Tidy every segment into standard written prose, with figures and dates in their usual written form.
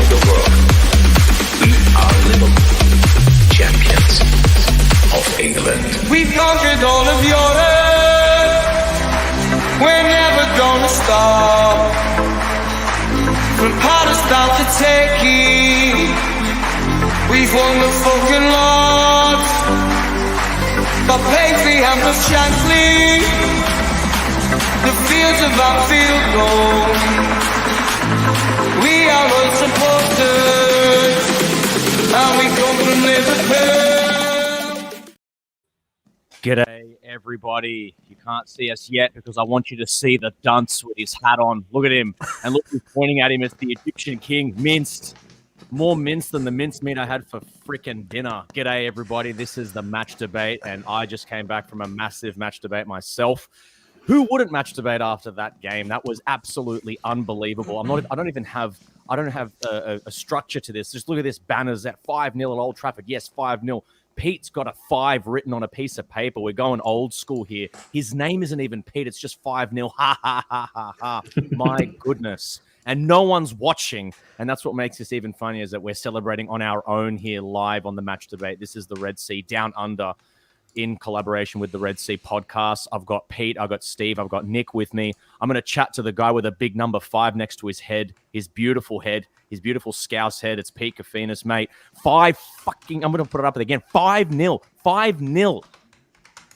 the world. We are Liverpool, champions of England. We've conquered all of Europe. We're never gonna stop. From Palestine to Turkey, we've won the fucking lot. But Paisley and the Shankly, the fields of Anfield gold. We are unsupported, and we come from Liverpool. G'day, everybody. You can't see us yet because I want you to see the dunce with his hat on. Look at him. And look who's pointing at him as the Egyptian king, minced. More minced than the mincemeat I had for frickin' dinner. G'day, everybody. This is the match debate, and I just came back from a massive match debate myself. Who wouldn't match debate after that game? That was absolutely unbelievable. I don't have a structure to this. Just look at this banners at 5-0 at Old Trafford. Yes, 5-0. Pete's got a 5 written on a piece of paper. We're going old school here. His name isn't even Pete. It's just 5-0. Ha, ha, ha, ha, ha. My goodness. And no one's watching. And that's what makes this even funnier is that we're celebrating on our own here live on the match debate. This is the Red Sea Down Under in collaboration with the Red Sea podcast. I've got Pete, I've got Steve, I've got Nick with me. I'm going to chat to the guy with a big number 5 next to his head, his beautiful Scouse head. It's Pete Kafinas, mate. I'm going to put it up again. 5-0. 5-0.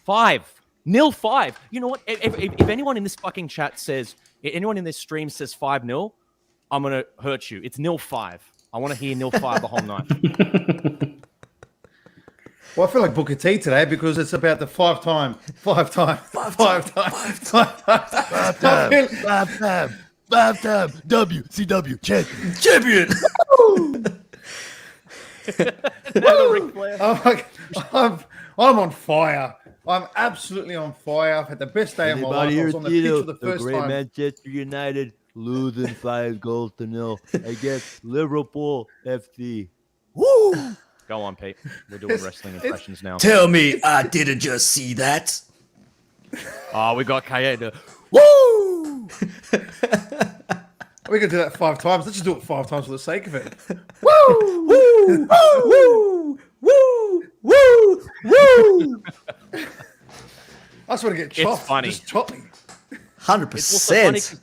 5-0. You know what? If anyone in this fucking chat says, anyone in this stream says 5-0, I'm going to hurt you. It's 0-5. I want to hear 0-5 the whole night. Well, I feel like Booker T today because it's about the five time WCW champion. I'm on fire. I'm absolutely on fire. I've had the best day of my life. I was on the pitch for the first time. Manchester United losing 5-0 against Liverpool FC. Woo! Go on, Pete. We're doing wrestling impressions now. Tell me I didn't just see that. Oh, we got Kayeda. Woo! We're going to do that 5 times. Let's just do it 5 times for the sake of it. Woo! Woo! Woo! Woo! Woo! Woo! I just want to get chopped. It's funny. Just chop me. 100%.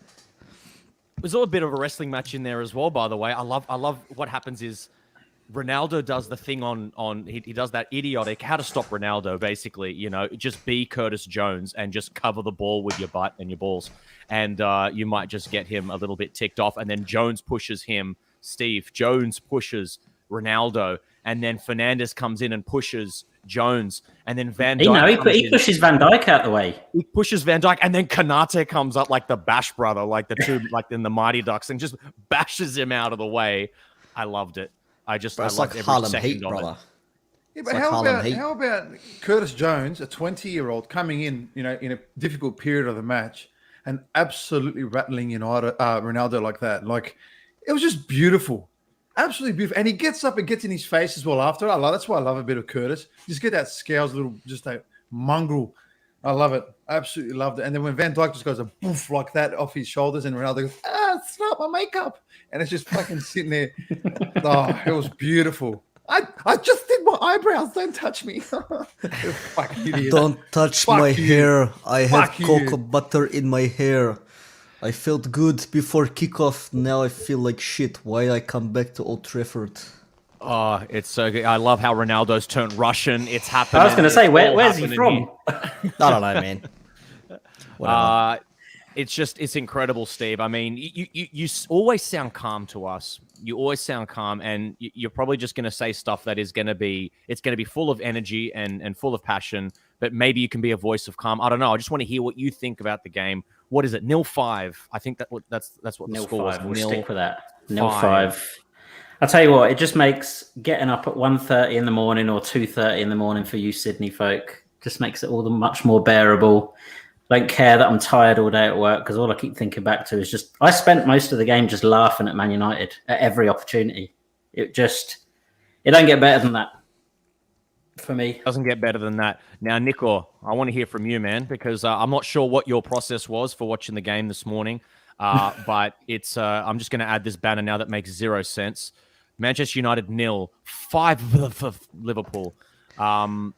There's all a bit of a wrestling match in there as well, by the way. I love what happens is Ronaldo does the thing he does that idiotic how to stop Ronaldo, basically, just be Curtis Jones and just cover the ball with your butt and your balls. And you might just get him a little bit ticked off. And then Jones pushes him, Jones pushes Ronaldo. And then Fernandes comes in and pushes Jones. And then Van Dijk. He pushes Van Dijk out the way. He pushes Van Dijk. And then Kanate comes up like the Bash brother, like the two, like in the Mighty Ducks, and just bashes him out of the way. I loved it. I loved like every Harlem second Heat, of brother. Yeah, but how about Curtis Jones, a 20-year-old, coming in, in a difficult period of the match and absolutely rattling Ronaldo like that? Like, it was just beautiful. Absolutely beautiful. And he gets up and gets in his face as well after. That's why I love a bit of Curtis. Just get that scales little, just a mongrel. I love it. I absolutely loved it. And then when Van Dijk just goes a boof like that off his shoulders and Ronaldo goes, it's not my makeup. And it's just fucking sitting there. Oh, it was beautiful. I just did my eyebrows. Don't touch me. Fuck idiot. Don't touch Fuck my you. hair. I have Fuck you. cocoa butter in my hair. I felt good before kickoff. Now I feel like shit. Why I come back to Old Trafford? Oh, it's so good. I love how Ronaldo's turned Russian. It's happening. I was going to say, where's he from? I don't know, man. Whatever. It's incredible, Steve. I mean, you always sound calm to us. You always sound calm, and you're probably just going to say stuff that is going to be full of energy and full of passion. But maybe you can be a voice of calm. I don't know. I just want to hear what you think about the game. What is it? 0-5. I think that's what the score was. We'll stick with that. 0-5. I'll tell you what. It just makes getting up at 1:30 in the morning or 2:30 in the morning for you Sydney folk just makes it all the much more bearable. I don't care that I'm tired all day at work because all I keep thinking back to is just I spent most of the game just laughing at Man United at every opportunity. It don't get better than that for me. Doesn't get better than that. Now, Nico, I want to hear from you, man, because I'm not sure what your process was for watching the game this morning. But it's I'm just going to add this banner now that makes zero sense. Manchester United 0, 5 for Liverpool. How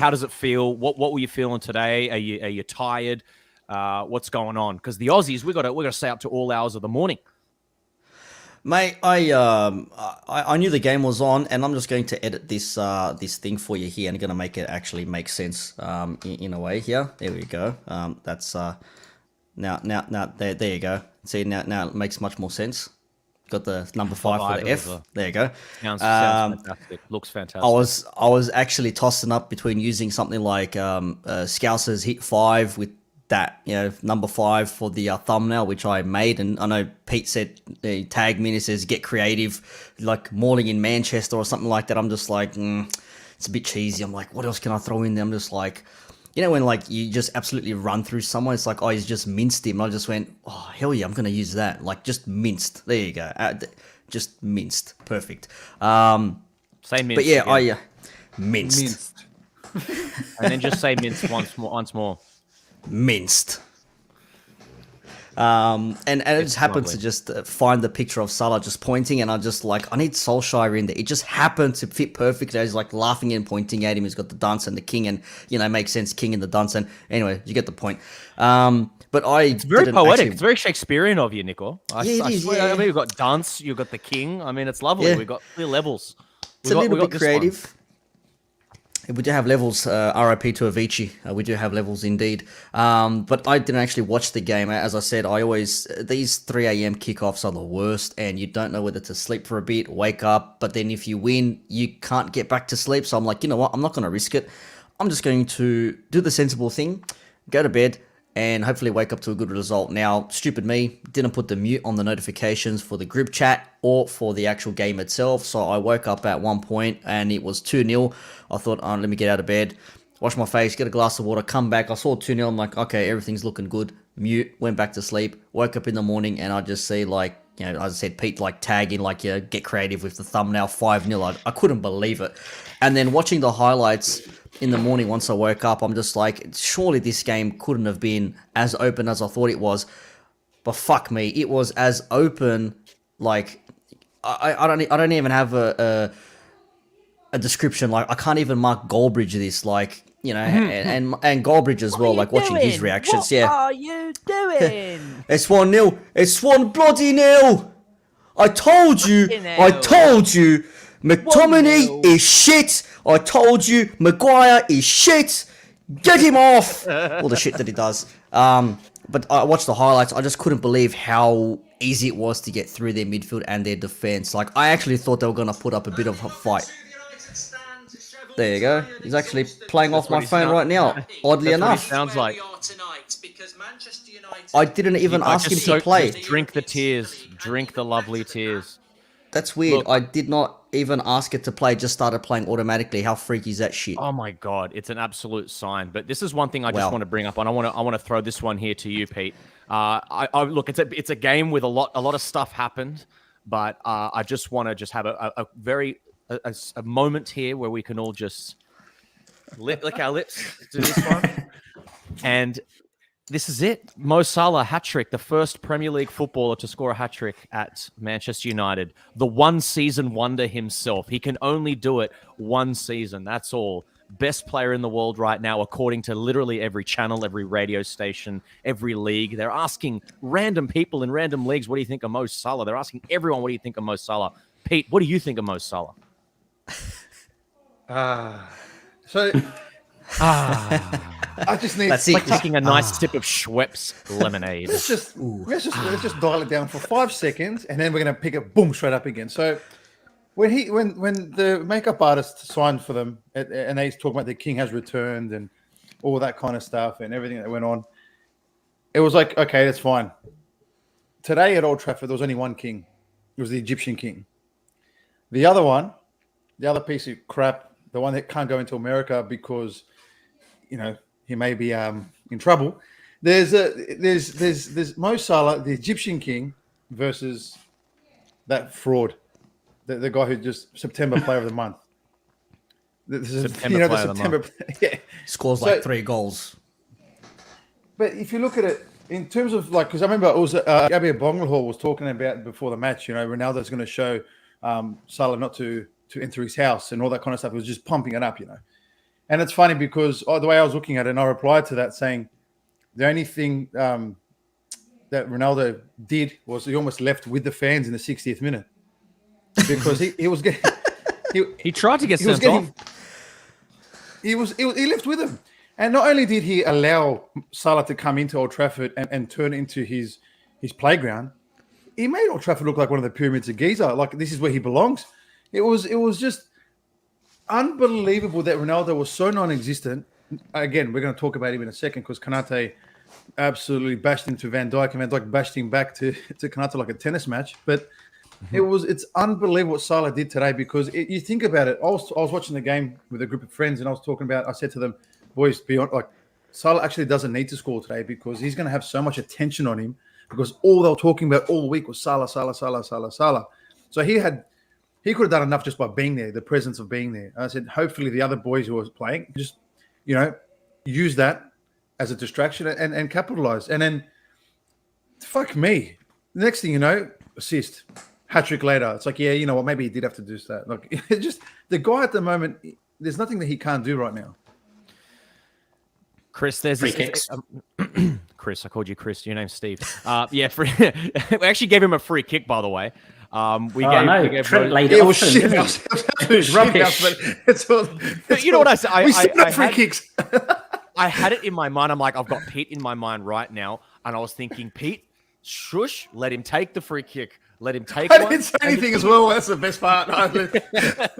does it feel? What were you feeling today? Are you tired? What's going on? Because the Aussies, we got to stay up to all hours of the morning. Mate, I knew the game was on, and I'm just going to edit this this thing for you here, and going to make it actually make sense in a way here. There we go. That's now there you go. See now it makes much more sense. Got the number 5 for the F. There you go. Sounds fantastic. Looks fantastic. I was actually tossing up between using something like Scouser's Hit 5 with that, number 5 for the thumbnail, which I made. And I know Pete said, he tagged me and he says, get creative, like Morning in Manchester or something like that. I'm just like, it's a bit cheesy. I'm like, what else can I throw in there? I'm just like, when like you just absolutely run through someone, it's like, oh, he's just minced him. And I just went, oh, hell yeah, I'm going to use that. Like, just minced. There you go. Just minced. Perfect. Say minced. But yeah, minced. And then just say minced once more. Minced. And it just happened to just find the picture of Salah just pointing, and I just like, I need Solskjaer in there. It just happened to fit perfectly. He's like laughing and pointing at him. He's got the dunce and the king, and makes sense, king and the dunce. And anyway, you get the point. But it's very poetic. It's very Shakespearean of you, Nico. It is. I mean, you've got dunce, you've got the king. I mean, it's lovely. Yeah. We've got clear levels. It's a little bit creative. We do have levels, RIP to Avicii. We do have levels indeed. But I didn't actually watch the game. As I said, these 3 a.m. kickoffs are the worst, and you don't know whether to sleep for a bit, wake up, but then if you win, you can't get back to sleep. So I'm like, you know what? I'm not going to risk it. I'm just going to do the sensible thing, go to bed, and hopefully wake up to a good result. Now, stupid me, didn't put the mute on the notifications for the group chat or for the actual game itself. So I woke up at one point and it was 2-0. I thought, oh, let me get out of bed, wash my face, get a glass of water, come back. I saw 2-0. I'm like, okay, everything's looking good. Mute, went back to sleep, woke up in the morning, and I just see, like, as I said, Pete, like, tagging, like, get creative with the thumbnail, 5-0. I couldn't believe it. And then watching the highlights in the morning once I woke up, I'm just like, surely this game couldn't have been as open as I thought it was. But fuck me, it was as open, like, I don't even have a description. Like, I can't even mark Goldbridge this, like, and Goldbridge as well, like watching his reactions. What are you doing? It's 1-0. It's 1-0. I told you. McTominay is shit. I told you. Maguire is shit. Get him off. All the shit that he does. But I watched the highlights. I just couldn't believe how easy it was to get through their midfield and their defense. Like, I actually thought they were going to put up a bit of a fight. There you go. He's actually playing off my phone right now. Oddly enough. Sounds like. I didn't even ask him to play. Just drink the tears. Drink the lovely tears. That's weird. Look, I did not even ask it to play. Just started playing automatically. How freaky is that shit? Oh my god, it's an absolute sign. But this is one thing I just want to bring up, and I want to throw this one here to you, Pete. Look, it's a game with a lot of stuff happened, but I just want to have a moment here where we can all just lick our lips to this one. And this is it. Mo Salah, hat-trick, the first Premier League footballer to score a hat-trick at Manchester United. The one-season wonder himself. He can only do it one season. That's all. Best player in the world right now, according to literally every channel, every radio station, every league. They're asking random people in random leagues, what do you think of Mo Salah? They're asking everyone, what do you think of Mo Salah? Pete, what do you think of Mo Salah? I just need. That's like taking a nice sip of Schweppes lemonade. Let's just dial it down for 5 seconds, and then we're gonna pick it, boom, straight up again. So when the makeup artist signed for them, and he's talking about the king has returned and all that kind of stuff and everything that went on, it was like, okay, that's fine. Today at Old Trafford, there was only one king. It was the Egyptian king. The other piece of crap, the one that can't go into America because, he may be in trouble. There's Mo Salah, the Egyptian king, versus that fraud, the guy who just September Player of the Month. Scores like 3 goals. But if you look at it, in terms of like, because I remember it was Gabby Bonglehor was talking about before the match. Ronaldo's going to show Salah not to enter his house and all that kind of stuff. It was just pumping it up, And it's funny because the way I was looking at it, and I replied to that saying the only thing that Ronaldo did was he almost left with the fans in the 60th minute because he was getting. He tried to get sent off. He left with him. And not only did he allow Salah to come into Old Trafford and turn it into his playground, he made Old Trafford look like one of the pyramids of Giza. Like this is where he belongs. It was just unbelievable that Ronaldo was so non-existent. Again, we're going to talk about him in a second because Kanate absolutely bashed into Van Dijk, and Van Dijk bashed him back to Kanate like a tennis match. But it's unbelievable what Salah did today because you think about it. I was watching the game with a group of friends and I said to them, boys, beyond like Salah actually doesn't need to score today because he's going to have so much attention on him because all they were talking about all week was Salah. So he could have done enough just by being there, the presence of being there. I said, hopefully the other boys who are playing just, use that as a distraction and capitalize. And then, fuck me. The next thing you know, assist. Hat-trick later. It's like, yeah, you know what? Maybe he did have to do that. Like, it's just the guy at the moment, there's nothing that he can't do right now. Chris, there's free kicks. Chris, I called you Chris. Your name's Steve. Yeah, we actually gave him a free kick, by the way. We gave Trent laid it off. Shit. It was rubbish. But you know what I said? We still have free kicks. I had it in my mind. I'm like, I've got Pete in my mind right now, and I was thinking, Pete, shush, let him take the free kick. Let him take one. I didn't say anything as well. That's the best part.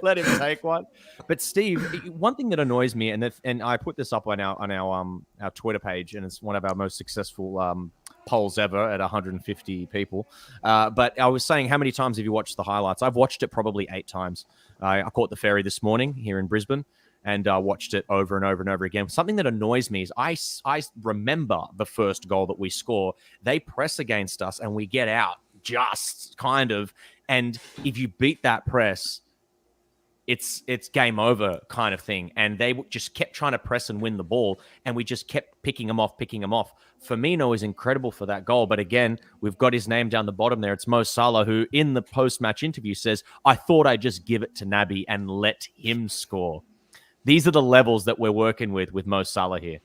Let him take one. But Steve, one thing that annoys me, and I put this up on our Twitter page, and it's one of our most successful polls ever at 150 people. But I was saying, how many times have you watched the highlights? I've watched it probably 8 times. I caught the ferry this morning here in Brisbane and watched it over and over and over again. Something that annoys me is I remember the first goal that we score. They press against us and we get out. Just kind of, and if you beat that press, it's game over kind of thing. And they just kept trying to press and win the ball, and we just kept picking them off. Firmino is incredible for that goal, but again, we've got his name down the bottom there. It's Mo Salah, who in the post-match interview says, "I thought I'd just give it to Naby and let him score." These are the levels that we're working with Mo Salah here.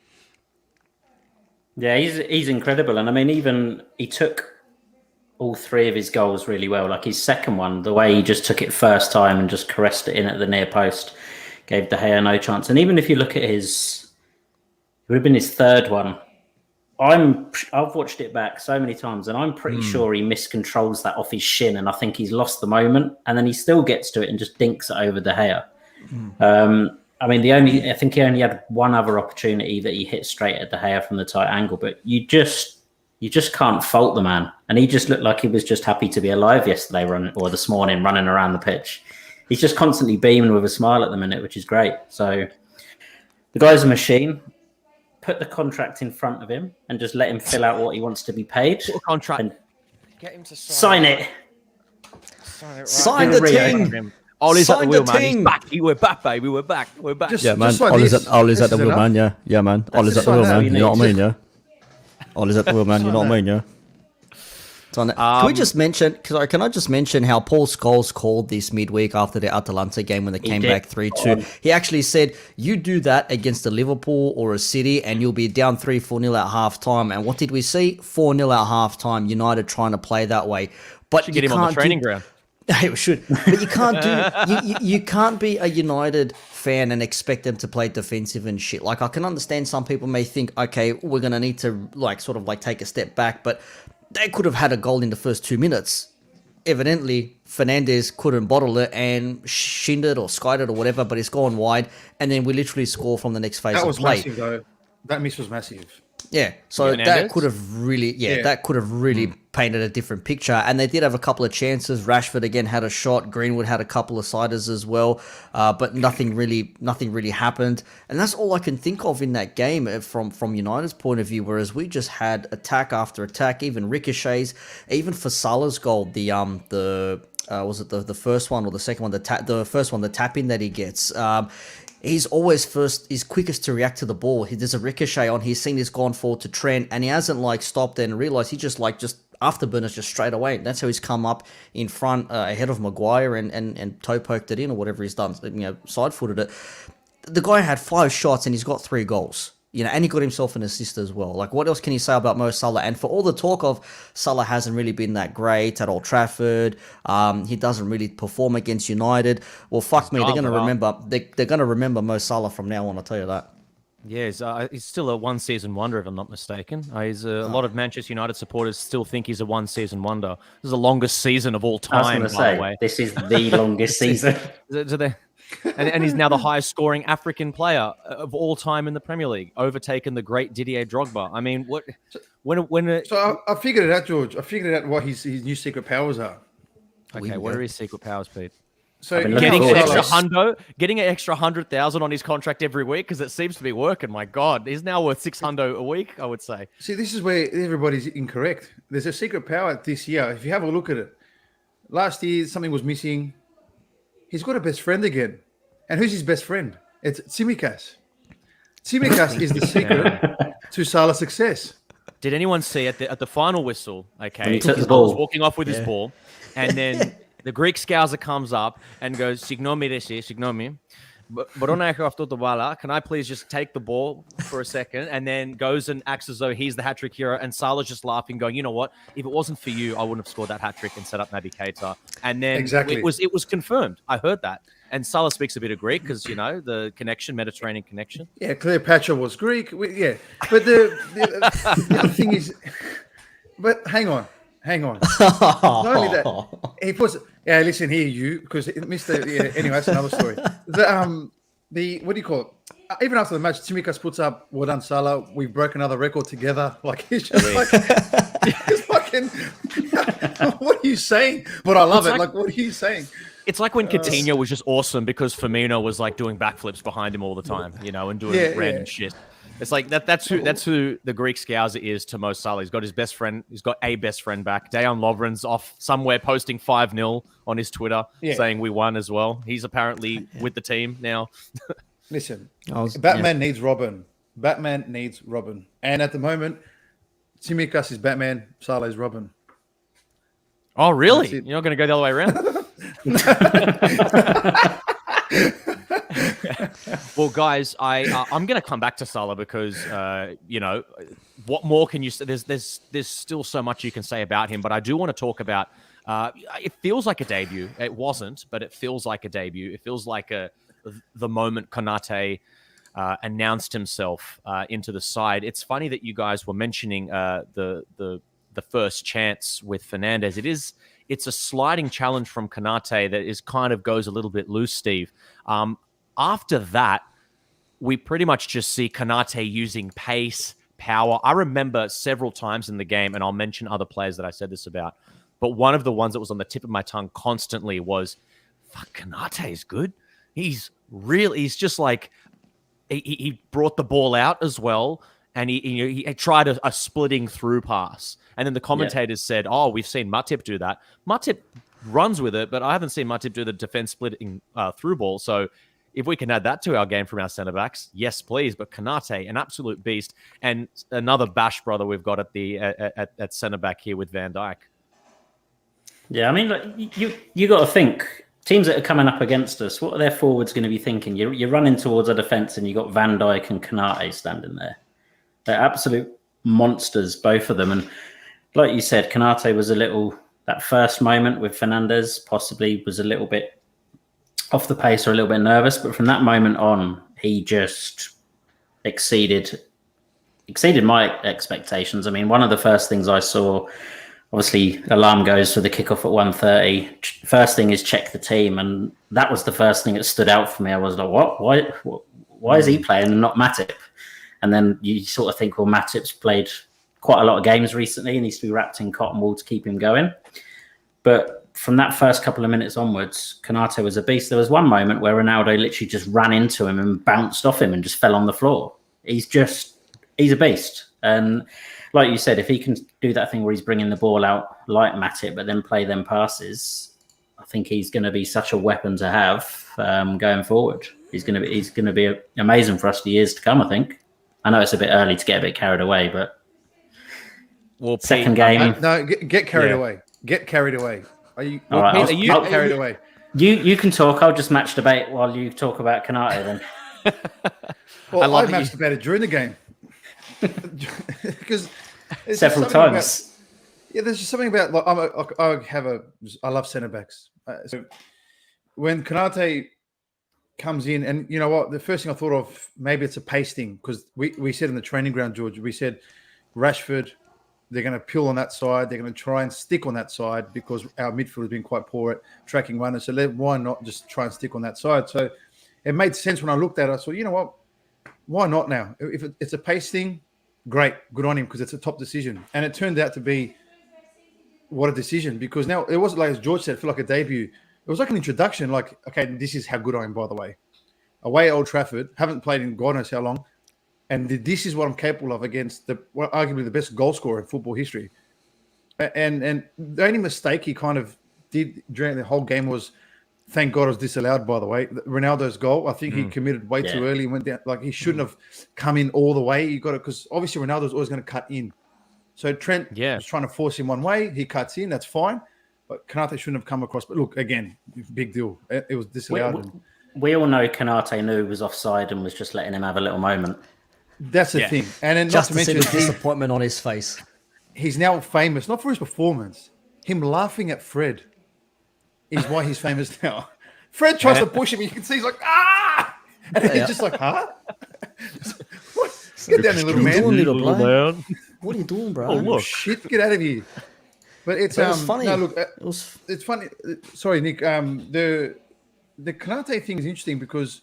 Yeah, he's incredible, and I mean, even he took all 3 of his goals really well. Like his second one, the way he just took it first time and just caressed it in at the near post, gave De Gea no chance. And even if you look at it would have been his third one. I've watched it back so many times, and I'm pretty sure he miscontrols that off his shin, and I think he's lost the moment, and then he still gets to it and just dinks it over De Gea. I mean, I think he only had one other opportunity that he hit straight at De Gea from the tight angle, but you just can't fault the man. And he just looked like he was just happy to be alive yesterday or this morning running around the pitch. He's just constantly beaming with a smile at the minute, which is great. So the guy's a machine. Put the contract in front of him and just let him fill out what he wants to be paid. Put a contract. And get him to sign it. Sign the thing. Ollie's at the wheel, man. He's back. We're back, baby. We're back. Yeah, man. Ollie's at the wheel, man. Yeah, man. Ollie's at the wheel, man. You know what I mean, yeah? Ollie's at the wheel, man. You know what I mean, yeah? Can we just mention? Can I just mention how Paul Scholes called this midweek after the Atalanta game when they came back 3-2? He actually said, "You do that against a Liverpool or a City, and you'll be down 3-4-0 at halftime." And what did we see? 4-0 at halftime. United trying to play that way, but should get him on the training ground. It should, but you can't do. You can't be a United fan and expect them to play defensive and shit. Like, I can understand some people may think, okay, we're gonna need to take a step back, but they could have had a goal in the first 2 minutes. Evidently, Fernandes couldn't bottle it and shinned it or skied it or whatever, but it's gone wide, and then we literally score from the next phase of play. That was massive, though. That miss was massive. Yeah, so that could have really, painted a different picture. And they did have a couple of chances. Rashford again had a shot. Greenwood had a couple of siders as well, but nothing really happened. And that's all I can think of in that game from United's point of view. Whereas we just had attack after attack, even ricochets, even for Salah's goal. Was it the first one or the second one? The first one, the tap in that he gets. he's always he's quickest to react to the ball. There's a ricochet on, he's seen this gone forward to Trent, and he hasn't like stopped and realised. He just afterburners just straight away. That's how he's come up in front ahead of Maguire and toe poked it in or whatever he's done, side footed it. The guy had 5 shots and he's got 3 goals. And he got himself an assist as well. Like, what else can you say about Mo Salah? And for all the talk of Salah hasn't really been that great at Old Trafford, he doesn't really perform against United. Well, fuck me, they're gonna remember. They're gonna remember Mo Salah from now on. I'll tell you that. Yeah, he's still a one-season wonder, if I'm not mistaken. A lot of Manchester United supporters still think he's a one-season wonder. This is the longest season of all time. I was going to say, this is the longest season. And he's now the highest scoring African player of all time in the Premier League, overtaken the great Didier Drogba. I mean, So I figured it out, George. I figured out what his new secret powers are. Okay, what are his secret powers, Pete? So getting an extra 100,000 on his contract every week, because it seems to be working. My God, he's now worth 600 a week, I would say. See, this is where everybody's incorrect. There's a secret power this year. If you have a look at it, last year something was missing. He's got a best friend again. And who's his best friend? It's Tsimikas. Tsimikas is the secret to Salah's success. Did anyone see at the final whistle? Okay, he took the ball, ball, walking off with his ball, and then the Greek scouser comes up and goes, "Signomi, can I please just take the ball for a second?" And then goes and acts as though he's the hat-trick hero, and Salah's just laughing, going, "You know what? If it wasn't for you, I wouldn't have scored that hat-trick and set up Naby Keita." And then it was confirmed. I heard that. And Salah speaks a bit of Greek because, the connection, Mediterranean connection. Yeah, Cleopatra was Greek. But the other thing is, but hang on. Not only that, he puts. Yeah, listen here, you, because Mr. Yeah, anyway, that's another story. The what do you call it? Even after the match, Tsimikas puts up, "Well done, Salah. We've broken another record together." Like he's just like, he's fucking. What are you saying? But I love it. Like, what are you saying? It's like when Coutinho was just awesome because Firmino was like doing backflips behind him all the time, and doing random shit. It's like that's who the Greek scouser is to Mo Salah. He's got his best friend. He's got a best friend back. Dejan Lovren's off somewhere posting 5-0 on his Twitter, saying we won as well. He's apparently with the team now. Listen, Batman needs Robin. Batman needs Robin. And at the moment, Tsimikas is Batman, Salah is Robin. Oh, really? You're not going to go the other way around? Well, guys, I'm going to come back to Salah because what more can you say? There's still so much you can say about him, but I do want to talk about. It feels like a debut. It wasn't, but it feels like a debut. It feels like the moment Konate announced himself into the side. It's funny that you guys were mentioning the first chance with Fernandes. It's a sliding challenge from Konate that kind of goes a little bit loose, Steve. After that, we pretty much just see Konate using pace, power. I remember several times in the game, and I'll mention other players that I said this about, but one of the ones that was on the tip of my tongue constantly was, fuck, Konate is good. He's just like, he brought the ball out as well, and he tried a splitting through pass. And then the commentators said, "Oh, we've seen Matip do that." Matip runs with it, but I haven't seen Matip do the defense splitting through ball. So if we can add that to our game from our centre backs, yes, please. But Konate, an absolute beast, and another Bash brother we've got at the at centre back here with Van Dijk. Yeah, I mean, like, you got to think teams that are coming up against us. What are their forwards going to be thinking? You're running towards a defence, and you got Van Dijk and Konate standing there. They're absolute monsters, both of them, and like you said, Konate was that first moment with Fernandes possibly was a little bit off the pace or a little bit nervous, but from that moment on, he just exceeded my expectations. I mean, one of the first things I saw, obviously, alarm goes for the kickoff at 1:30. First thing is check the team, and that was the first thing that stood out for me. I was like, what? Why is he playing and not Matip? And then you sort of think, well, Matip's played quite a lot of games recently and needs to be wrapped in cotton wool to keep him going. But from that first couple of minutes onwards, Konate was a beast. There was one moment where Ronaldo literally just ran into him and bounced off him and just fell on the floor. He's a beast. And like you said, if he can do that thing where he's bringing the ball out like Matip, but then play them passes, I think he's going to be such a weapon to have going forward. He's going to be amazing for us for years to come. I think. I know it's a bit early to get a bit carried away, but second game. No, get carried away. Get carried away. Are you? All right, Pete, get carried away. You can talk. I'll just match debate while you talk about Canate then. Well, I matched debated during the game because several times. There's just something about I love centre backs. So when Canate comes in, and you know what, the first thing I thought of, maybe it's a pace thing, because we said in the training ground, George, we said Rashford, they're going to peel on that side, they're going to try and stick on that side because our midfield has been quite poor at tracking runners. So why not just try and stick on that side? So it made sense when I looked at it. I thought, you know what, why not now? If it's a pace thing, great, good on him, because it's a top decision. And it turned out to be what a decision, because now it wasn't like, as George said, feel like a debut. It was like an introduction, like, okay, this is how good I am, by the way. Away at Old Trafford, haven't played in God knows how long, and this is what I'm capable of against arguably the best goal scorer in football history. And the only mistake he kind of did during the whole game was, thank God it was disallowed, by the way, Ronaldo's goal. I think he committed way too early, went down, like he shouldn't have come in all the way. You got it, because obviously Ronaldo's always going to cut in. So Trent was trying to force him one way. He cuts in. That's fine. But Canate shouldn't have come across. But look, again, big deal. It was disallowed. We all know Canate knew he was offside and was just letting him have a little moment. That's the thing. And then Just not to to see mention the disappointment on his face. He's now famous, not for his performance. Him laughing at Fred is why he's famous now. Fred tries to push him. You can see he's like, ah! And he's just like, huh? Get down there, little man. What are you doing, bro? Oh, look. Shit, get out of here. But it's funny. No, look, it's funny. Sorry, Nick. The Canate thing is interesting because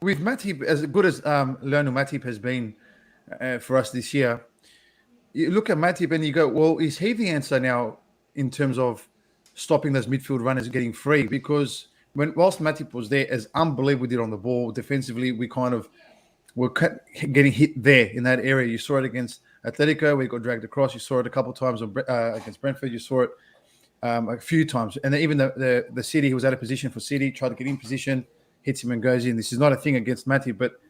with Matip, as good as Lionel Matip has been for us this year, you look at Matip and you go, well, is he the answer now in terms of stopping those midfield runners getting free? Because whilst Matip was there, as unbelievable did on the ball defensively, we kind of were getting hit there in that area. You saw it against Atletico, where he got dragged across. You saw it a couple of times against Brentford. You saw it a few times. And then even the City, he was out of position for City, tried to get in position, hits him and goes in. This is not a thing against Matip, but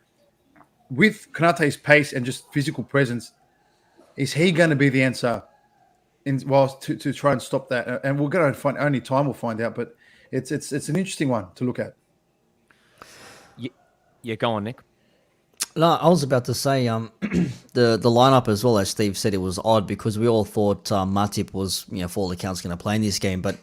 with Kanate's pace and just physical presence, is he going to be the answer to try and stop that? And we're going to find, only time will find out, but it's an interesting one to look at. Yeah, go on, Nick. No, I was about to say the lineup as well, as Steve said, it was odd because we all thought Matip was, for all accounts, going to play in this game. But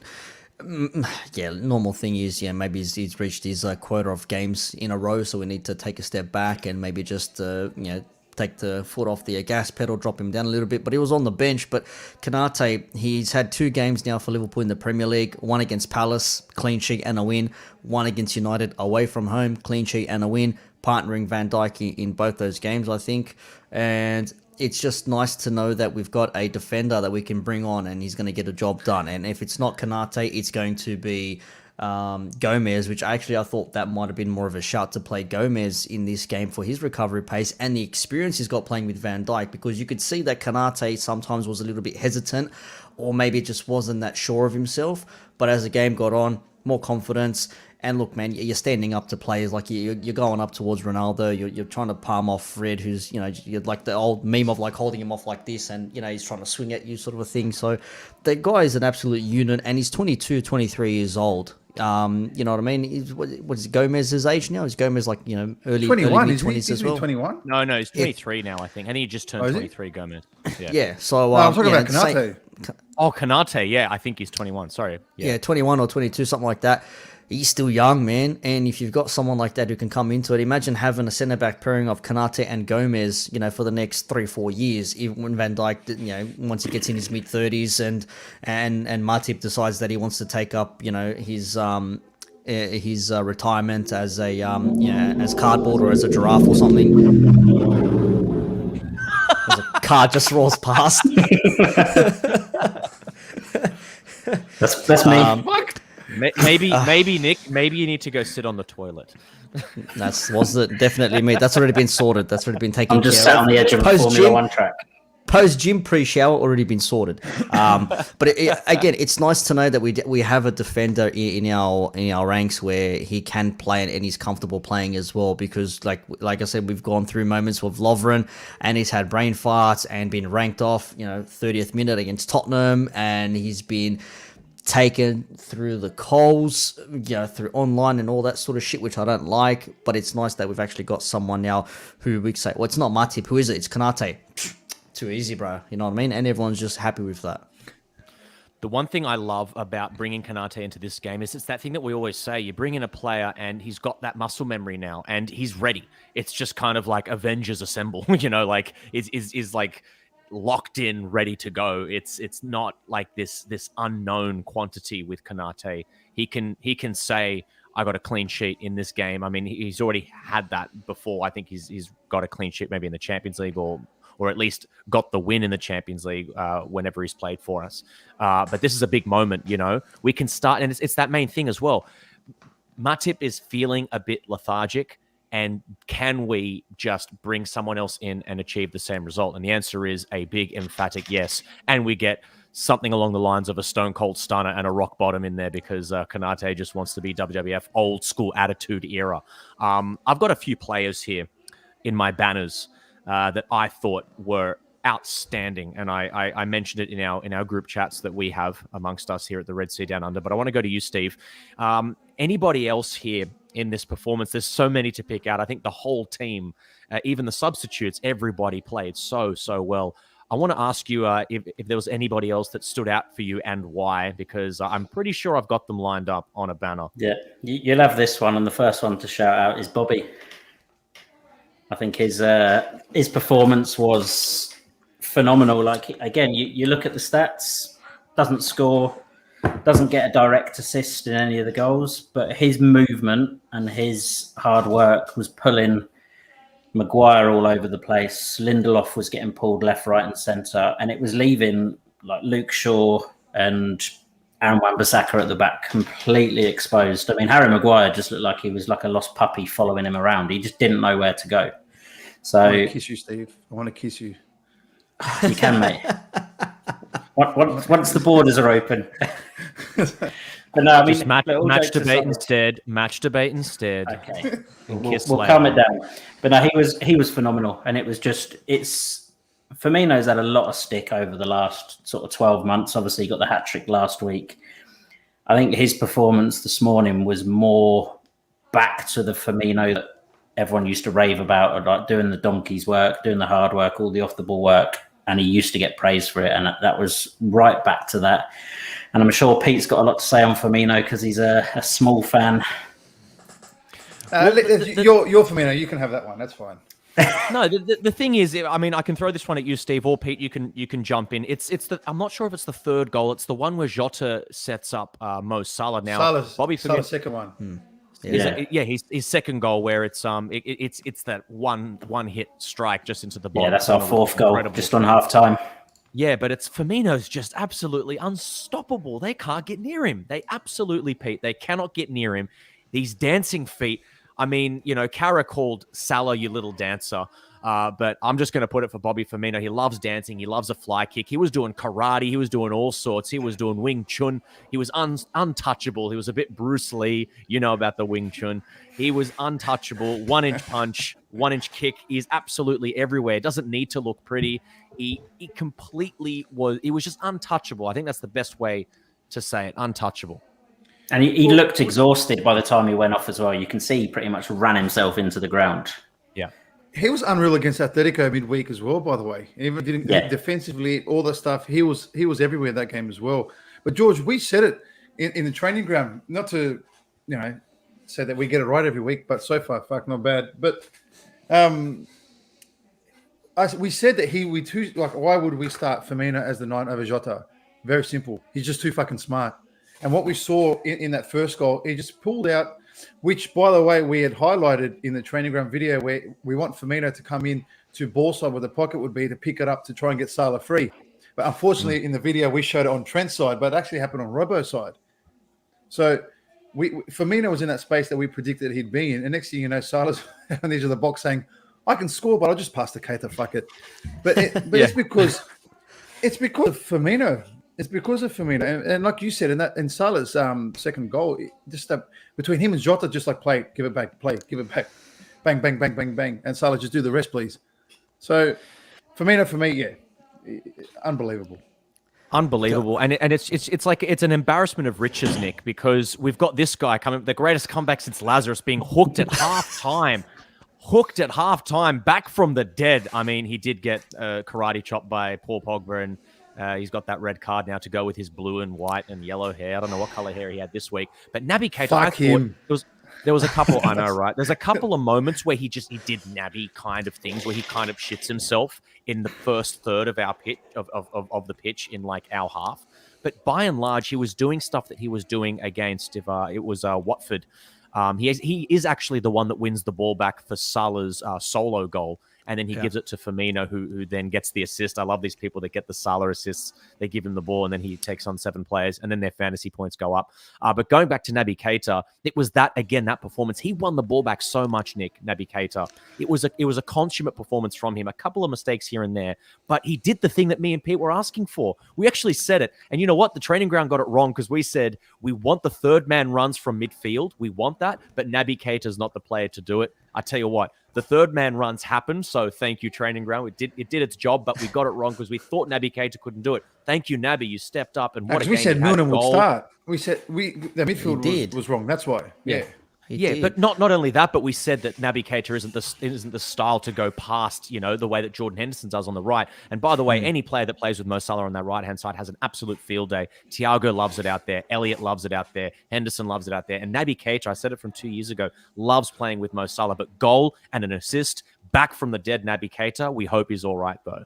normal thing is, maybe he's reached his quota of games in a row, so we need to take a step back and maybe just take the foot off the gas pedal, drop him down a little bit. But he was on the bench. But Canate, he's had 2 games now for Liverpool in the Premier League. One against Palace, clean sheet and a win. One against United, away from home, clean sheet and a win. Partnering Van Dijk in both those games, I think. And it's just nice to know that we've got a defender that we can bring on and he's going to get a job done. And if it's not Canate, it's going to be Gomez, which I thought that might have been more of a shout to play Gomez in this game for his recovery pace and the experience he's got playing with Van Dijk, because you could see that Canate sometimes was a little bit hesitant or maybe just wasn't that sure of himself. But as the game got on, more confidence. And look, man, you're standing up to players, like you're going up towards Ronaldo. You're trying to palm off Fred, who's, you're like the old meme of like holding him off like this and, he's trying to swing at you sort of a thing. So the guy is an absolute unit and he's 22, 23 years old. You know what I mean? What is Gomez's age now? Is Gomez like, early 21, mid-20s as well? 21? No, he's 23 now, I think. I think he just turned 23, Gomez. Yeah, so... I'm talking about Canate. Canate, yeah, I think he's 21, sorry. Yeah, 21 or 22, something like that. He's still young, man. And if you've got someone like that who can come into it, imagine having a centre-back pairing of Canate and Gomez, for the next 3-4 years. Even when Van Dijk, once he gets in his mid-30s and Matip decides that he wants to take up, his retirement as a, as cardboard or as a giraffe or something. As a car just rolls past. That's me. Maybe Nick. Maybe you need to go sit on the toilet. Was it definitely me? That's already been sorted. That's already been taken care of. I'm just sat on the edge of a Formula One track. Post gym, pre-shower already been sorted. But again, it's nice to know that we have a defender in our ranks where he can play and he's comfortable playing as well. Because like I said, we've gone through moments with Lovren and he's had brain farts and been ranked off, 30th minute against Tottenham, and he's been taken through the coals, through online and all that sort of shit, which I don't like. But it's nice that we've actually got someone now who we can say, well, it's not Matip. Who is it? It's Konate. Too easy, bro. You know what I mean? And everyone's just happy with that. The one thing I love about bringing Konate into this game is it's that thing that we always say. You bring in a player and he's got that muscle memory now and he's ready. It's just kind of like Avengers Assemble, like is like locked in, ready to go. It's not like this unknown quantity with Konate. He can say, I got a clean sheet in this game. I mean, he's already had that before. I think he's got a clean sheet maybe in the Champions League or at least got the win in the Champions League whenever he's played for us. But this is a big moment, We can start, and it's that main thing as well. Matip is feeling a bit lethargic, and can we just bring someone else in and achieve the same result? And the answer is a big, emphatic yes. And we get something along the lines of a stone cold stunner and a rock bottom in there because Konate just wants to be WWF old school attitude era. I've got a few players here in my banners that I thought were outstanding, and I mentioned it in our group chats that we have amongst us here at the Red Sea Down Under. But I want to go to you, Steve. Anybody else here in this performance? There's so many to pick out. I think the whole team, even the substitutes, everybody played so well. I want to ask you if there was anybody else that stood out for you and why, because I'm pretty sure I've got them lined up on a banner. Yeah, you'll have this one, and the first one to shout out is Bobby. I think his performance was phenomenal. Like, again, you look at the stats, doesn't score, doesn't get a direct assist in any of the goals, but his movement and his hard work was pulling Maguire all over the place. Lindelof was getting pulled left, right, and centre, and it was leaving like Luke Shaw and Aaron Wan-Bissaka at the back completely exposed. I mean, Harry Maguire just looked like he was like a lost puppy following him around. He just didn't know where to go. So I want to kiss you, Steve. I want to kiss you. You can, mate. Once the borders are open. But no, I mean, just match debate instead. Match debate instead. Okay, we'll calm it down. But no, he was phenomenal, and Firmino's had a lot of stick over the last sort of 12 months. Obviously, he got the hat trick last week. I think his performance this morning was more back to the Firmino that everyone used to rave about, like doing the donkey's work, doing the hard work, all the off the ball work, and he used to get praised for it, and that was right back to that. And I'm sure Pete's got a lot to say on Firmino because he's a small fan. You're Firmino. You can have that one. That's fine. No, the thing is, I mean, I can throw this one at you, Steve, or Pete. You can jump in. It's the. I'm not sure if it's the third goal. It's the one where Jota sets up Mo Salah. Now, Bobby Salah's second one. His second goal where it's that one hit strike just into the bottom. Yeah, that's our fourth goal, just on half time. Yeah, but Firmino's just absolutely unstoppable. They can't get near him. They absolutely, Pete, they cannot get near him. These dancing feet. I mean, Kara called Salah your little dancer. But I'm just going to put it for Bobby Firmino. He loves dancing. He loves a fly kick. He was doing karate. He was doing all sorts. He was doing Wing Chun. He was untouchable. He was a bit Bruce Lee. You know about the Wing Chun. He was untouchable. 1-inch punch, 1-inch kick. He's absolutely everywhere. Doesn't need to look pretty. He completely was. He was just untouchable. I think that's the best way to say it. Untouchable. And he looked exhausted by the time he went off as well. You can see he pretty much ran himself into the ground. Yeah. He was unreal against Atletico midweek as well, by the way. Even defensively, all that stuff. He was everywhere that game as well. But George, we said it in the training ground, not to say that we get it right every week, but so far, not bad. But we said that why would we start Firmino as the 9 over Jota? Very simple. He's just too fucking smart. And what we saw in that first goal, he just pulled out, which, by the way, we had highlighted in the training ground video where we want Firmino to come in to ball side where the pocket would be to pick it up to try and get Salah free. But unfortunately, in the video, we showed it on Trent's side, but it actually happened on Robo's side. So Firmino was in that space that we predicted he'd be in. And next thing you know, Salah's on the edge of the box saying, I can score, but I'll just pass to Keita. Fuck it. But it's because of Firmino. It's because of Firmino, and like you said, in Salah's second goal, just between him and Jota, just like play, give it back, give it back, bang, bang, bang, bang, bang, and Salah just do the rest, please. So Firmino for me, yeah, unbelievable. Unbelievable, and it's like it's an embarrassment of riches, Nick, because we've got this guy coming, the greatest comeback since Lazarus, being hooked at halftime, back from the dead. I mean, he did get karate chopped by Paul Pogba, and he's got that red card now to go with his blue and white and yellow hair. I don't know what color hair he had this week, but Naby Keita, Fuck him. There was a couple, I know, right? There's a couple of moments where he did Naby kind of things, where he kind of shits himself in the first third of our pitch of the pitch in like our half. But by and large, he was doing stuff that he was doing against it was Watford. He is actually the one that wins the ball back for Salah's solo goal. And then he gives it to Firmino, who then gets the assist. I love these people that get the Salah assists. They give him the ball, and then he takes on 7 players, and then their fantasy points go up. But going back to Naby Keita, it was that performance. He won the ball back so much, Nick, Naby Keita. It was a consummate performance from him. A couple of mistakes here and there, but he did the thing that me and Pete were asking for. We actually said it. And you know what? The training ground got it wrong, because we said we want the third man runs from midfield. We want that, but Naby Keita is not the player to do it. I tell you what, the third man runs happened, so thank you, training ground. It did its job, but we got it wrong because we thought Naby Keita couldn't do it. Thank you, Naby. You stepped up, and what a game. We said Noonan would goal. start. We said the midfield was wrong. That's why. Yeah. But not only that, but we said that Naby Keita isn't the style to go past, the way that Jordan Henderson does on the right. And by the way, any player that plays with Mo Salah on that right-hand side has an absolute field day. Thiago loves it out there. Elliott loves it out there. Henderson loves it out there. And Naby Keita, I said it from 2 years ago, loves playing with Mo Salah. But goal and an assist back from the dead Naby Keita, we hope he's all right, though.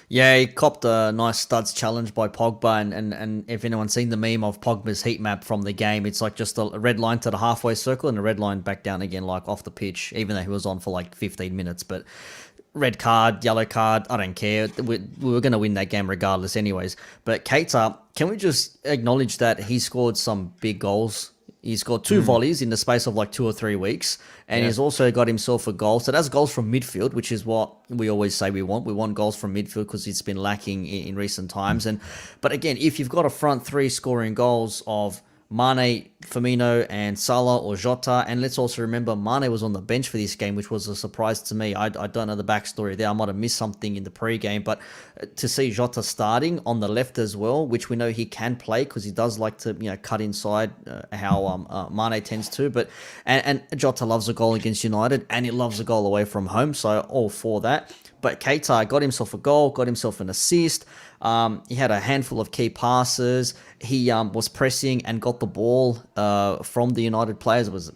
Yeah, he copped a nice studs challenge by Pogba, and if anyone's seen the meme of Pogba's heat map from the game, it's like just a red line to the halfway circle and a red line back down again, like off the pitch, even though he was on for like 15 minutes. But red card, yellow card, I don't care. We were going to win that game regardless anyways. But Keita, can we just acknowledge that he scored some big goals? He scored 2 volleys in the space of like 2 or 3 weeks. And he's also got himself a goal. So that's goals from midfield, which is what we always say we want. We want goals from midfield because it's been lacking in recent times. But again, if you've got a front 3 scoring goals of Mane, Firmino, and Salah or Jota, and let's also remember Mane was on the bench for this game, which was a surprise to me. I don't know the backstory there. I might have missed something in the pre-game, but to see Jota starting on the left as well, which we know he can play because he does like to cut inside how Mane tends to. But and Jota loves a goal against United, and he loves a goal away from home, so all for that. But Keita got himself a goal, got himself an assist. He had a handful of key passes. He was pressing and got the ball from the United players. It was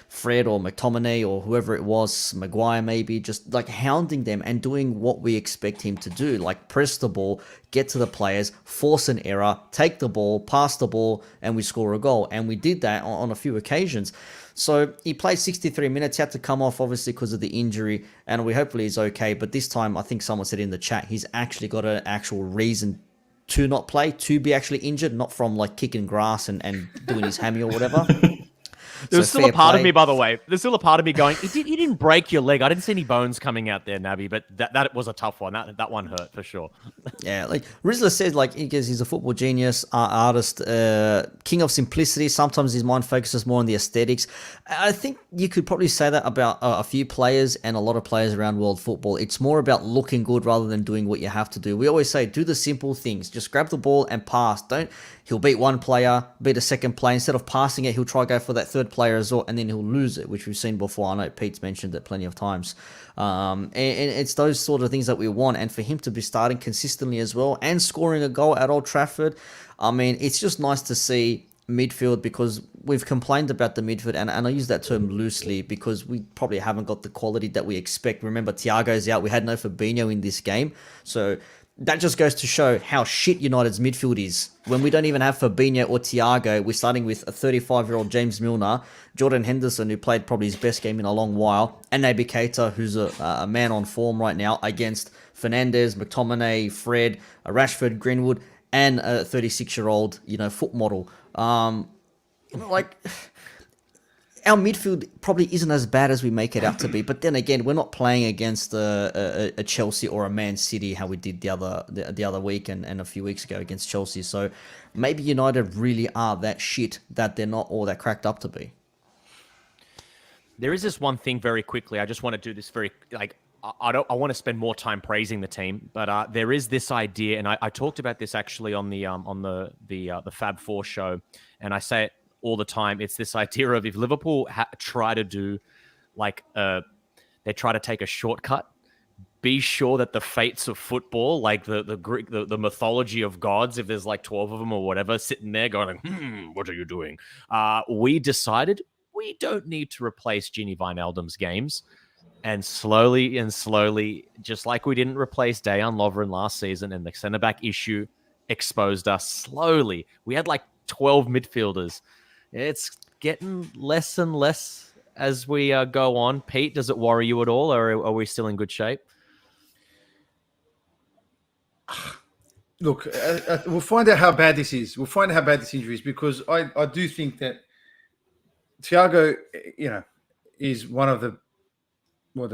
Fred or McTominay or whoever it was, Maguire maybe, just like hounding them and doing what we expect him to do, like press the ball, get to the players, force an error, take the ball, pass the ball, and we score a goal. And we did that on a few occasions. So he played 63 minutes, he had to come off obviously because of the injury, and hopefully he's okay. But this time, I think someone said in the chat, he's actually got an actual reason to not play, to be actually injured, not from like kicking grass and doing his hammy or whatever. There's still a part of me, by the way. There's still a part of me going, you didn't break your leg. I didn't see any bones coming out there, Naby, but that was a tough one. That one hurt for sure. Yeah, like Rizla said, like he's a football genius, artist, king of simplicity. Sometimes his mind focuses more on the aesthetics. I think you could probably say that about a few players and a lot of players around world football. It's more about looking good rather than doing what you have to do. We always say, do the simple things. Just grab the ball and pass. He'll beat one player, beat a second player. Instead of passing it, he'll try to go for that third player as well, and then he'll lose it, which we've seen before. I know Pete's mentioned it plenty of times. And it's those sort of things that we want. And for him to be starting consistently as well and scoring a goal at Old Trafford, I mean, it's just nice to see midfield, because we've complained about the midfield, and I use that term loosely because we probably haven't got the quality that we expect. Remember, Thiago's out. We had no Fabinho in this game. So that just goes to show how shit United's midfield is. When we don't even have Fabinho or Thiago, we're starting with a 35-year-old James Milner, Jordan Henderson, who played probably his best game in a long while, and Naby Keita, who's a man on form right now, against Fernandes, McTominay, Fred, Rashford, Greenwood, and a 36-year-old, foot model. our midfield probably isn't as bad as we make it out to be. But then again, we're not playing against a Chelsea or a Man City, how we did the other week and a few weeks ago against Chelsea. So maybe United really are that shit that they're not all that cracked up to be. There is this one thing very quickly. I just want to do this very I want to spend more time praising the team, but there is this idea, and I talked about this actually on the Fab Four show, and I say it all the time. It's this idea of if Liverpool try to do they try to take a shortcut, be sure that the fates of football, like the Greek, the mythology of gods, if there's like 12 of them or whatever, sitting there going, what are you doing? We decided we don't need to replace Gini Wijnaldum's games. And slowly, just like we didn't replace Dejan Lovren last season, and the centre-back issue exposed us slowly. We had like 12 midfielders. It's getting less and less as we go on. Pete, does it worry you at all, or are we still in good shape? Look, we'll find out how bad this is. We'll find out how bad this injury is, because I do think that Thiago, is one of the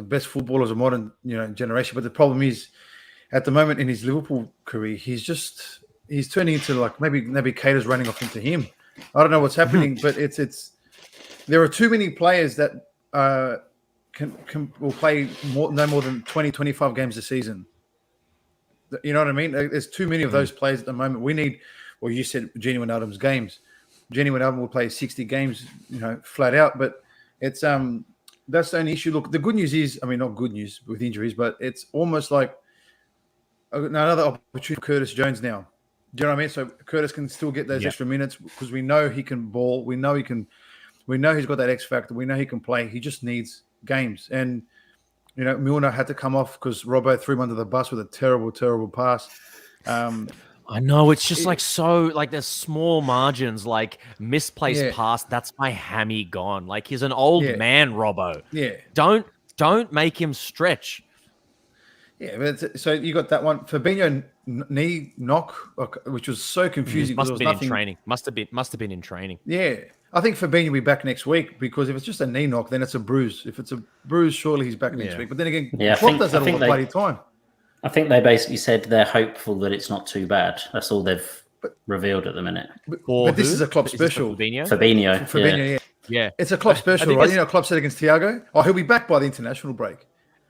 best footballers of modern, generation. But the problem is, at the moment in his Liverpool career, he's turning into like maybe Cater's running off into him. I don't know what's happening, but it's there are too many players that will play no more than 20, 25 games a season. You know what I mean? There's too many of those players at the moment. We need, well, you said Gini Wijnaldum's games. Gini Wijnaldum will play 60 games, flat out. But it's that's the only issue. Look, the good news is, not good news with injuries, but it's almost like another opportunity for Curtis Jones now. Do you know what I mean? So Curtis can still get those extra minutes because we know he can ball. We know he's got that X factor. We know he can play. He just needs games. And, Milner had to come off because Robbo threw him under the bus with a terrible, terrible pass. I know, it's just there's small margins, like misplaced pass. That's my hammy gone. Like, he's an old man, Robbo. Yeah. Don't make him stretch. Yeah, but so you got that one. Fabinho knee knock, which was so confusing. Must have been in training. Must have been in training. Yeah. I think Fabinho will be back next week, because if it's just a knee knock, then it's a bruise. If it's a bruise, surely he's back next week. But then again, Klopp does that all the bloody time. I think they basically said they're hopeful that it's not too bad. That's all they've revealed at the minute. But this is a Klopp special. Fabinho. Yeah. It's a Klopp special, right? Klopp said against Thiago, he'll be back by the international break.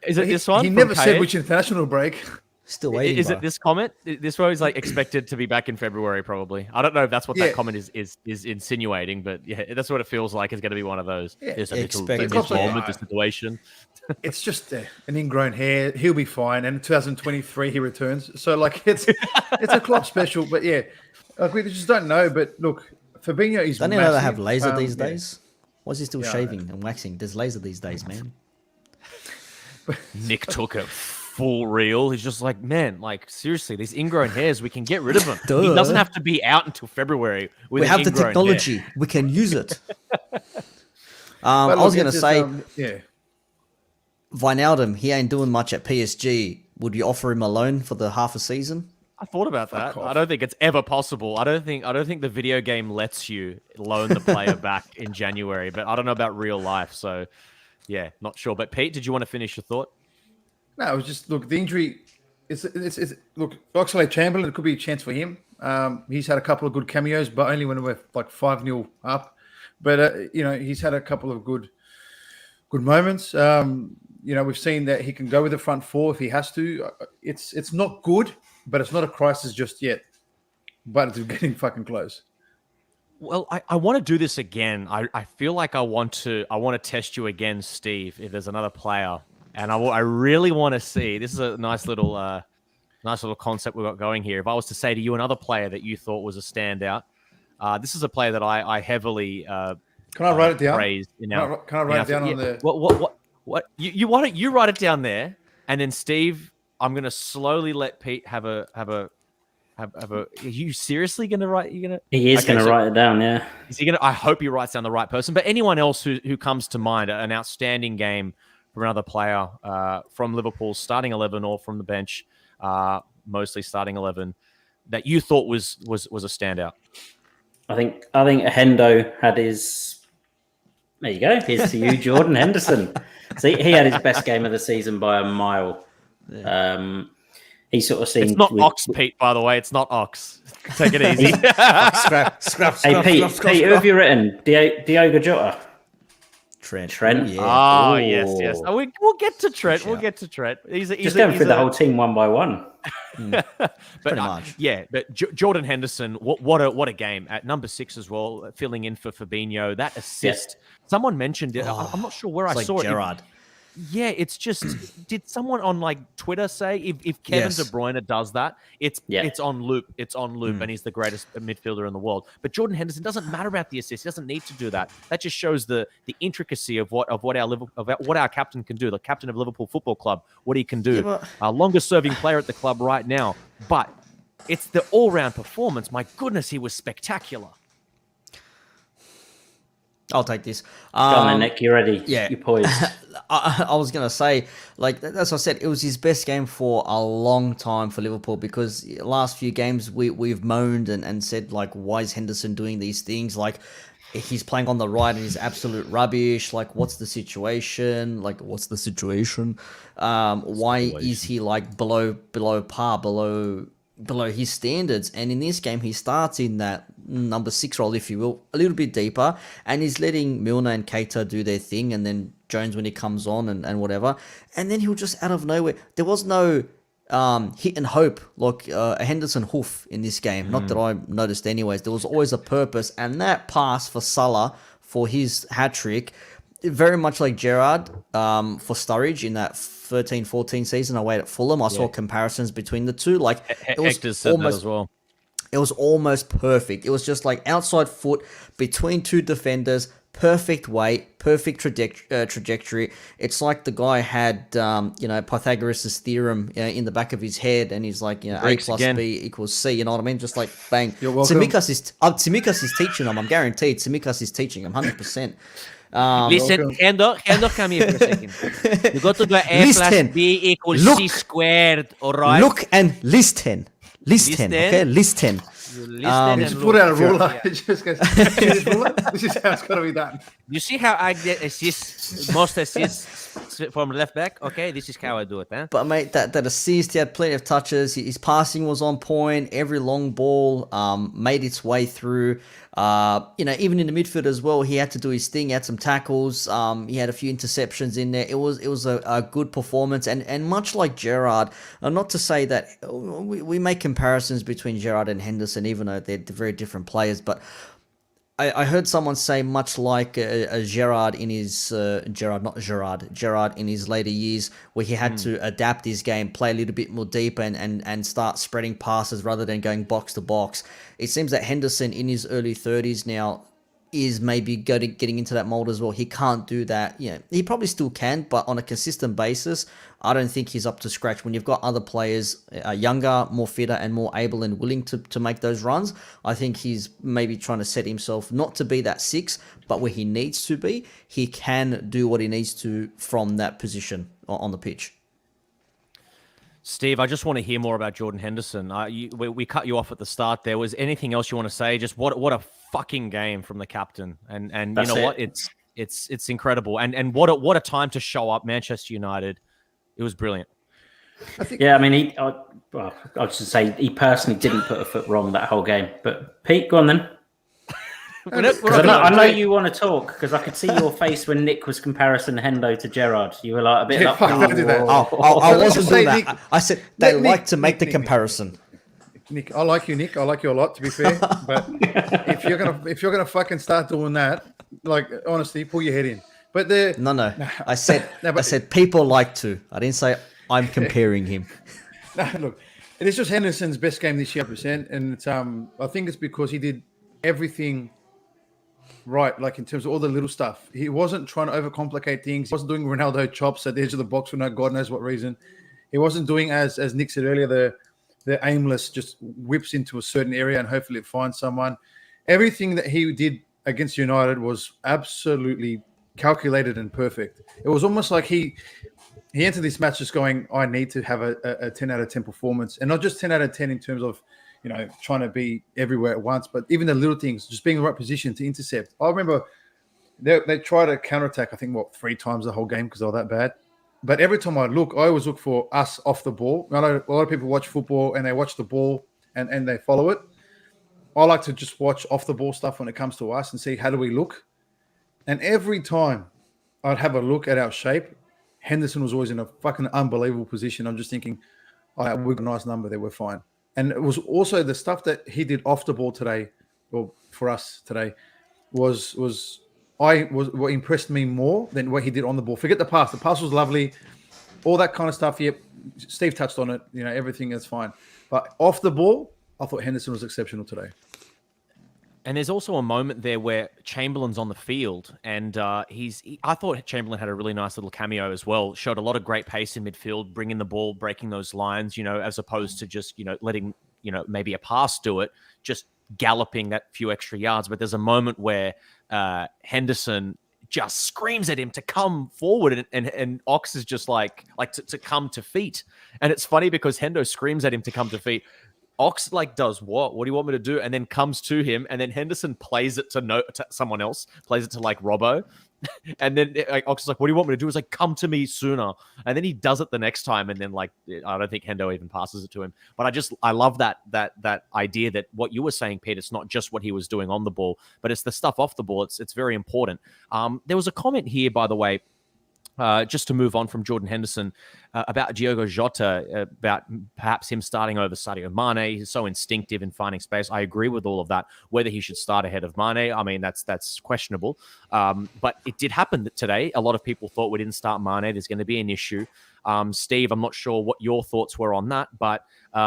Is it this one? He never said which international break. Still waiting. Is it this comment? This one is expected to be back in February, probably. I don't know if that's what that comment is insinuating, but yeah, that's what it feels like. It's going to be one of those. Yeah. There's a little situation. It's just an ingrown hair. He'll be fine. And in 2023, he returns. So it's a Klopp special. But yeah, we just don't know. But look, Fabinho is. Don't you know they have laser these days? Why is he still shaving and waxing? There's laser these days, man. Nick took it full reel. He's just like, man, seriously, these ingrown hairs, we can get rid of them. He doesn't have to be out until February. We have the technology. We can use it. I was going to say, Wijnaldum, he ain't doing much at PSG. Would you offer him a loan for the half a season? I thought about that. I don't think it's ever possible. I don't think the video game lets you loan the player back in January, but I don't know about real life. So, yeah, not sure. But Pete, did you want to finish your thought? No, it was just, look, the injury. It's look, Oxlade-Chamberlain. It could be a chance for him. He's had a couple of good cameos, but only when we're 5-0 up. But he's had a couple of good moments. We've seen that he can go with the front four if he has to. It's not good, but it's not a crisis just yet. But it's getting fucking close. Well, I want to do this again. I feel like I want to test you again, Steve, if there's another player. And I really want to see. This is a nice little concept we've got going here. If I was to say to you another player that you thought was a standout, this is a player that I heavily can I write it down? Praised. Can I write it down on the? What? You want it? You write it down there, and then Steve, I'm gonna slowly let Pete have a. Are you seriously gonna write? He is gonna write it down. Yeah. Is he gonna? I hope he writes down the right person. But anyone else who comes to mind, an outstanding game from another player from Liverpool's starting 11 or from the bench, mostly starting 11, that you thought was a standout. I think Hendo had his There you go. Here's to you, Jordan Henderson. See, he had his best game of the season by a mile. He sort of seemed... It's not Ox, Pete, by the way. It's not Ox. Take it easy. Scrap. Hey, Pete, who have you written? Diogo Jota? Trent. Oh, yes. Oh, we'll get to Trent. We'll get to Trent. He's going through the whole team one by one. Pretty much. But Jordan Henderson, what a game at number 6 as well, filling in for Fabinho. That assist. Someone mentioned it. I'm not sure where I saw Gerrard. it. Yeah, it's just. Did someone on like Twitter say if Kevin De Bruyne does that, it's on loop. It's on loop, and he's the greatest midfielder in the world. But Jordan Henderson doesn't matter about the assist. He doesn't need to do that. That just shows the intricacy of what our captain can do. The captain of Liverpool Football Club, what he can do. Our longest serving player at the club right now. But it's the all round performance. My goodness, he was spectacular. I'll take this. Go on then, Nick. You ready? Yeah. You're poised. I was going to say, like, that's what I said. It was his best game for a long time for Liverpool because last few games we've moaned and said, like, why is Henderson doing these things? Like, he's playing on the right and he's absolute rubbish. Like, what's the situation? Why is he, like, below par, below his standards? And in this game, he starts in that number 6 role, if you will, a little bit deeper, and he's letting Milner and Keita do their thing, and then Jones when he comes on and whatever, and then he'll just out of nowhere. There was no hit and hope like a Henderson hoof in this game. Not that I noticed anyways. There was always a purpose, and that pass for Salah for his hat-trick, very much like Gerrard for Sturridge in that 13-14 season away at Fulham. I saw comparisons between the two. Like it was Hector said that as well. It was almost perfect. It was just like outside foot between two defenders, perfect weight, perfect trajectory. It's like the guy had, Pythagoras' theorem in the back of his head, and he's like, A plus B equals C. You know what I mean? Just like bang. You're welcome. Tsimikas is teaching him. I'm guaranteed. Tsimikas is teaching him 100%. Listen, Hendo, come here for a second. You got to do A plus B equals C squared, all right? Look and listen. Listen. You just put out a ruler. Just goes, see this ruler? This is how it's got to be done. You see how I get most assists from left back? Okay, this is how I do it, huh? But mate, that assist, he had plenty of touches. His passing was on point. Every long ball made its way through. Even in the midfield as well, he had to do his thing. He had some tackles. He had a few interceptions in there. It was a good performance, and much like Gerrard. Not to say that we make comparisons between Gerrard and Henderson, even though they're very different players, but I heard someone say much like a Gerrard in his Gerrard in his later years, where he had to adapt his game, play a little bit more deep, and start spreading passes rather than going box to box. It seems that Henderson in his early 30s now is maybe getting into that mold as well. He can't do that. He probably still can, but on a consistent basis, I don't think he's up to scratch. When you've got other players younger, more fitter, and more able and willing to make those runs, I think he's maybe trying to set himself not to be that 6, but where he needs to be, he can do what he needs to from that position on the pitch. Steve, I just want to hear more about Jordan Henderson. We cut you off at the start there. Was anything else you want to say? Just what a fucking game from the captain. And you know what? It's incredible. And what a time to show up, Manchester United. It was brilliant. I should say he personally didn't put a foot wrong that whole game. But Pete, go on then. I know you want to talk because I could see your face when Nick was comparing Hendo to Gerrard. You were like a bit like, don't do that. I wasn't doing that. Nick, I said they like to make the comparison. Nick, I like you, Nick. I like you a lot, to be fair. But if you're gonna fucking start doing that, like honestly, pull your head in. But no. I said people like to. I didn't say I'm comparing him. No, look, it is just Henderson's best game this year, %, and it's I think it's because he did everything right, like in terms of all the little stuff. He wasn't trying to overcomplicate things. He wasn't doing Ronaldo chops at the edge of the box for no God knows what reason. He wasn't doing, as Nick said earlier, the aimless just whips into a certain area and hopefully it finds someone. Everything that he did against United was absolutely calculated and perfect. It was almost like he entered this match just going, I need to have a 10 out of 10 performance, and not just 10 out of 10 in terms of trying to be everywhere at once, but even the little things, just being in the right position to intercept. I remember they try to counterattack. I think 3 times the whole game because they're that bad. But every time I always look for us off the ball. I know a lot of people watch football and they watch the ball and they follow it. I like to just watch off the ball stuff when it comes to us and see how do we look. And every time I'd have a look at our shape, Henderson was always in a fucking unbelievable position. I'm just thinking, we've got a nice number there, we're fine. And it was also the stuff that he did off the ball today, or for us today, was what impressed me more than what he did on the ball. Forget the pass. The pass was lovely. All that kind of stuff. Yep. Steve touched on it. Everything is fine. But off the ball, I thought Henderson was exceptional today. And there's also a moment there where Chamberlain's on the field, and I thought Chamberlain had a really nice little cameo as well. Showed a lot of great pace in midfield, bringing the ball, breaking those lines, as opposed to just, letting, maybe a pass do it, just galloping that few extra yards. But there's a moment where Henderson just screams at him to come forward, and Ox is just like to come to feet. And it's funny because Hendo screams at him to come to feet. Ox does what? What do you want me to do? And then comes to him, and then Henderson plays it to someone else, plays it to Robbo. And then Ox is like, what do you want me to do? It's like, come to me sooner. And then he does it the next time. And then I don't think Hendo even passes it to him. But I love that idea that what you were saying, Pete, it's not just what he was doing on the ball, but it's the stuff off the ball. It's very important. There was a comment here, by the way, just to move on from Jordan Henderson, about Diogo Jota, about perhaps him starting over Sadio Mane. He's so instinctive in finding space. I agree with all of that. Whether he should start ahead of Mane, I mean, that's questionable. But it did happen today. A lot of people thought we didn't start Mane. There's going to be an issue. Steve, I'm not sure what your thoughts were on that, but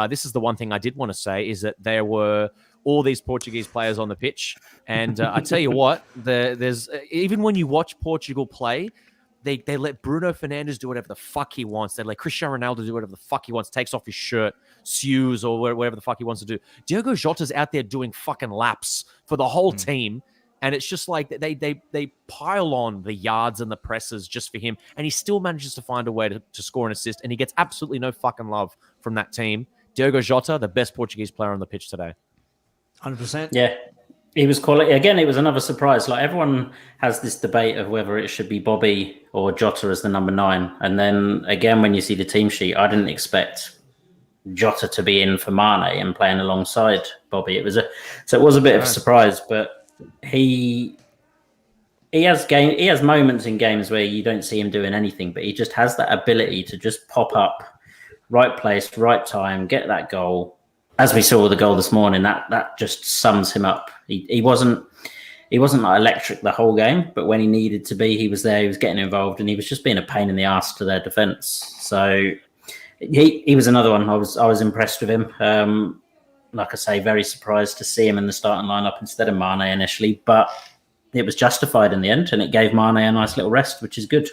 this is the one thing I did want to say is that there were all these Portuguese players on the pitch. And I tell you what, there's even when you watch Portugal play, They let Bruno Fernandes do whatever the fuck he wants. They let Cristiano Ronaldo do whatever the fuck he wants, takes off his shirt, sues, or whatever the fuck he wants to do. Diogo Jota's out there doing fucking laps for the whole team. And it's just like they pile on the yards and the presses just for him. And he still manages to find a way to score an assist. And he gets absolutely no fucking love from that team. Diogo Jota, the best Portuguese player on the pitch today. 100%. Yeah. He was quality. Again, it was another surprise. Everyone has this debate of whether it should be Bobby or Jota as the number 9. And then again, when you see the team sheet, I didn't expect Jota to be in for Mane and playing alongside Bobby. It was a bit of a surprise, but he has moments in games where you don't see him doing anything, but he just has that ability to just pop up, right place, right time, get that goal. As we saw with the goal this morning, that just sums him up. He wasn't electric the whole game, but when he needed to be, he was there. He was getting involved, and he was just being a pain in the ass to their defence. So he was another one. I was impressed with him. Like I say, very surprised to see him in the starting lineup instead of Mane initially, but it was justified in the end, and it gave Mane a nice little rest, which is good.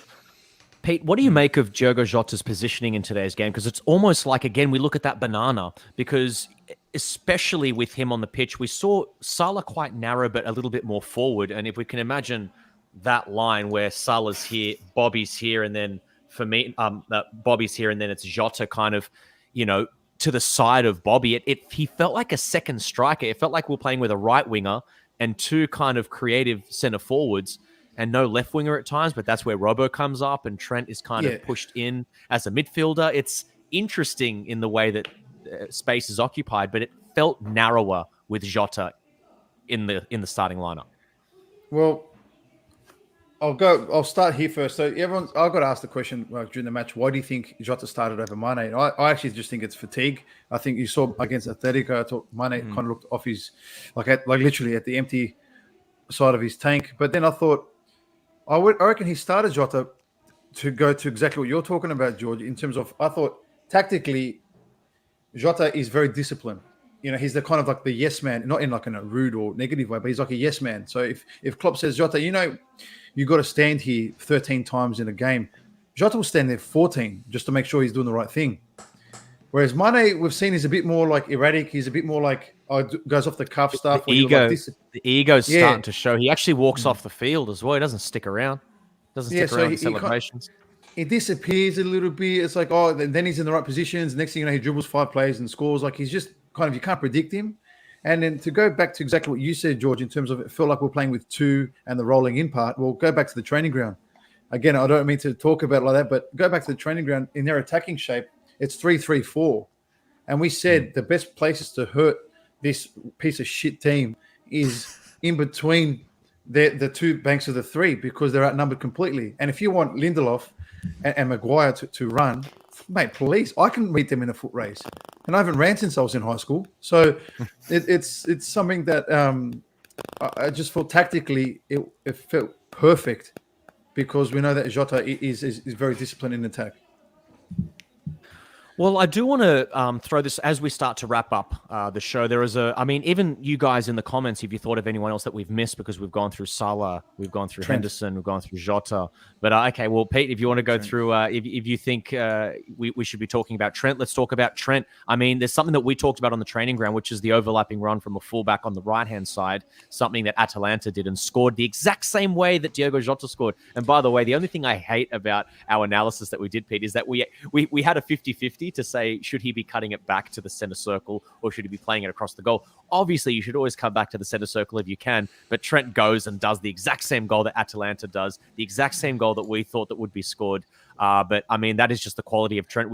Pete, what do you make of Diogo Jota's positioning in today's game? Because it's almost like, again, we look at that banana, because especially with him on the pitch, we saw Salah quite narrow, but a little bit more forward. And if we can imagine that line where Salah's here, Bobby's here, and then for me, Bobby's here, and then it's Jota kind of, to the side of Bobby, he felt like a second striker. It felt like we were playing with a right winger and two kind of creative centre forwards, and no left winger at times, but that's where Robbo comes up and Trent is kind of pushed in as a midfielder. It's interesting in the way that space is occupied, but it felt narrower with Jota in the starting lineup. Well, I'll start here first. So I've got to ask the question during the match, why do you think Jota started over Mane? I actually just think it's fatigue. I think you saw against Atletico, I thought Mane kind of looked off his, like literally at the empty side of his tank. But then I thought, I reckon he started Jota to go to exactly what you're talking about, George, in terms of, I thought tactically, Jota is very disciplined. He's the kind of like the yes man, not in like in a rude or negative way, but he's like a yes man. So if Klopp says, Jota, you got to stand here 13 times in a game, Jota will stand there 14 just to make sure he's doing the right thing. Whereas Mane, we've seen, is a bit more like erratic. He's a bit more like goes off the cuff stuff. The ego's starting to show. He actually walks off the field as well. He doesn't stick around. Doesn't stick around in celebrations. He disappears a little bit. It's like, then he's in the right positions. Next thing you know, he dribbles 5 players and scores. Like, he's just kind of, you can't predict him. And then to go back to exactly what you said, George, in terms of it felt like we're playing with two and the rolling in part, well, go back to the training ground. Again, I don't mean to talk about it like that, but go back to the training ground. In their attacking shape, it's 3-3-4. And we said the best places to hurt this piece of shit team is in between the two banks of the three, because they're outnumbered completely. And if you want Lindelof and Maguire to run, mate, please, I can meet them in a foot race. And I haven't ran since I was in high school. So it's something that I just felt tactically it felt perfect, because we know that Jota is very disciplined in attack. Well, I do want to throw this as we start to wrap up the show. There is even you guys in the comments, if you thought of anyone else that we've missed, because we've gone through Salah, we've gone through Trent. Henderson, we've gone through Jota. But okay, well, Pete, if you want to go through, if you think we should be talking about Trent, let's talk about Trent. I mean, there's something that we talked about on the training ground, which is the overlapping run from a fullback on the right-hand side, something that Atalanta did and scored the exact same way that Diogo Jota scored. And by the way, the only thing I hate about our analysis that we did, Pete, is that we had a 50-50 to say, should he be cutting it back to the center circle or should he be playing it across the goal? Obviously, you should always come back to the center circle if you can, but Trent goes and does the exact same goal that Atalanta does, the exact same goal that we thought that would be scored. But I mean, that is just the quality of Trent.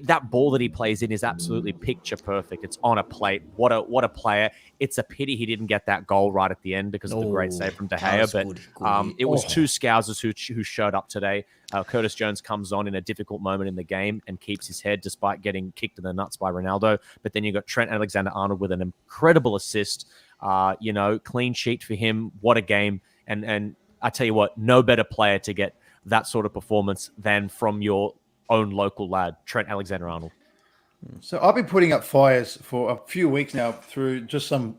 That ball that he plays in is absolutely picture perfect. It's on a plate. What a player. It's a pity he didn't get that goal right at the end because of the great save from De Gea. But it was two Scousers who showed up today. Curtis Jones comes on in a difficult moment in the game and keeps his head despite getting kicked in the nuts by Ronaldo. But then you got Trent Alexander-Arnold with an incredible assist. Clean sheet for him. What a game. And I tell you what, no better player to get that sort of performance than from your own local lad, Trent Alexander-Arnold. So I've been putting up fires for a few weeks now through just some.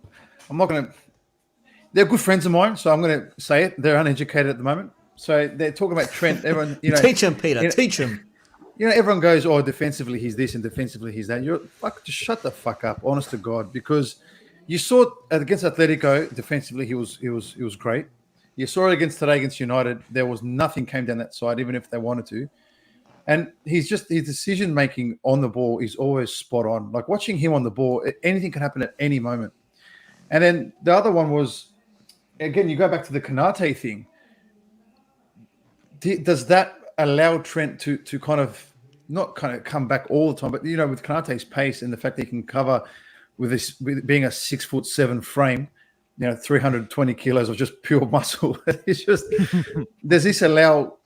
They're good friends of mine, so I'm going to say it. They're uneducated at the moment, so they're talking about Trent. Everyone, teach him, Peter. Teach him. Everyone goes, "Oh, defensively he's this and defensively he's that." Just shut the fuck up, honest to God, because you saw against Atletico defensively he was great. You saw it today against United. There was nothing came down that side, even if they wanted to. And his decision making on the ball is always spot on. Like watching him on the ball, anything can happen at any moment. And then the other one was, again, you go back to the Konate thing. Does that allow Trent to kind of not kind of come back all the time, but with Konate's pace and the fact that he can cover with being a 6'7" frame, 320 kilos of just pure muscle. It's just, does this allow,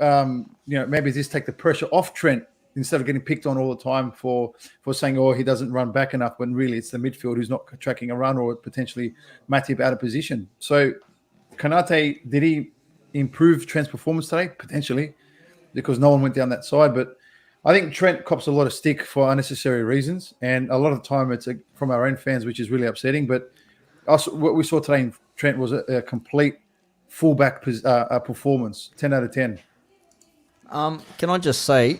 maybe this take the pressure off Trent instead of getting picked on all the time for saying, oh, he doesn't run back enough, when really it's the midfield who's not tracking a run, or potentially Matip out of position. So Konate, did he improve Trent's performance today? Potentially, because no one went down that side. But I think Trent cops a lot of stick for unnecessary reasons. And a lot of the time it's from our own fans, which is really upsetting. But also, what we saw today in Trent was a complete fullback performance, 10 out of 10. Can I just say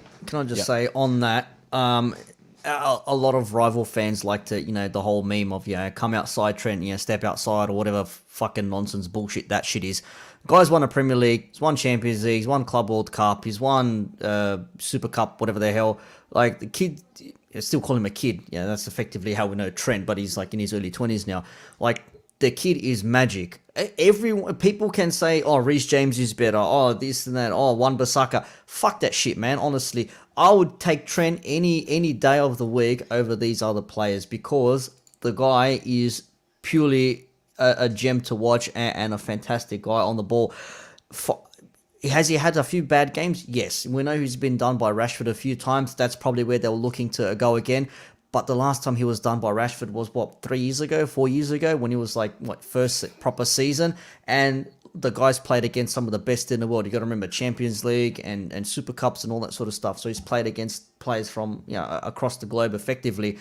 on that, a lot of rival fans like to, the whole meme of, come outside Trent, step outside, or whatever fucking nonsense bullshit that shit is. Guy's won a Premier League, he's won Champions League, he's won Club World Cup, he's won Super Cup, whatever the hell. Like, the kid, I still call him a kid. That's effectively how we know Trent, but he's like in his early 20s now. Like, the kid is magic. People can say, oh, Reece James is better, oh, this and that, oh, Wan-Bissaka. Fuck that shit, man. Honestly, I would take Trent any day of the week over these other players, because the guy is purely a gem to watch and a fantastic guy on the ball. Has he had a few bad games? Yes. We know he's been done by Rashford a few times. That's probably where they were looking to go again. But the last time he was done by Rashford was, 4 years ago, when he was first proper season. And the guys played against some of the best in the world. You got to remember Champions League and Super Cups and all that sort of stuff. So he's played against players from across the globe effectively.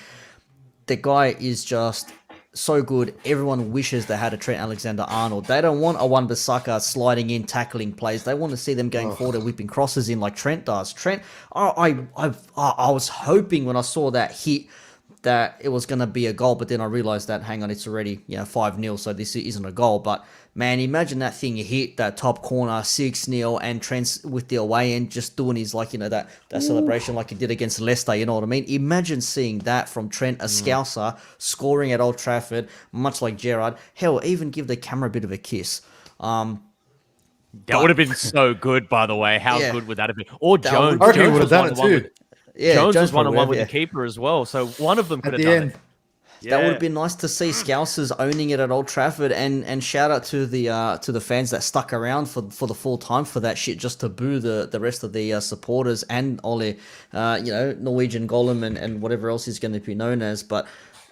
The guy is just so good. Everyone wishes they had a Trent Alexander-Arnold. They don't want a Wan-Bissaka sliding in, tackling plays. They want to see them going forward and whipping crosses in like Trent does. Trent, I was hoping when I saw that hit that it was going to be a goal, but then I realized that, hang on, it's already 5-0, so this isn't a goal. But man, imagine that thing hit that top corner 6-0, and Trent's with the away end just doing his that celebration like he did against Leicester. You know what I mean? Imagine seeing that from Trent, a Scouser, scoring at Old Trafford, much like Gerrard. Hell, even give the camera a bit of a kiss. That would have been so good, by the way. How good would that have been? Or Jones. I reckon he Jones would have was done one it on one too. with- Yeah, Jones was probably one-on-one with would, the keeper as well, so one of them could At have the done end. it. That would have been nice to see Scousers owning it at Old Trafford, and shout out to the fans that stuck around for the full time for that shit, just to boo the rest of the supporters and Ole, Norwegian Golem and whatever else he's going to be known as. But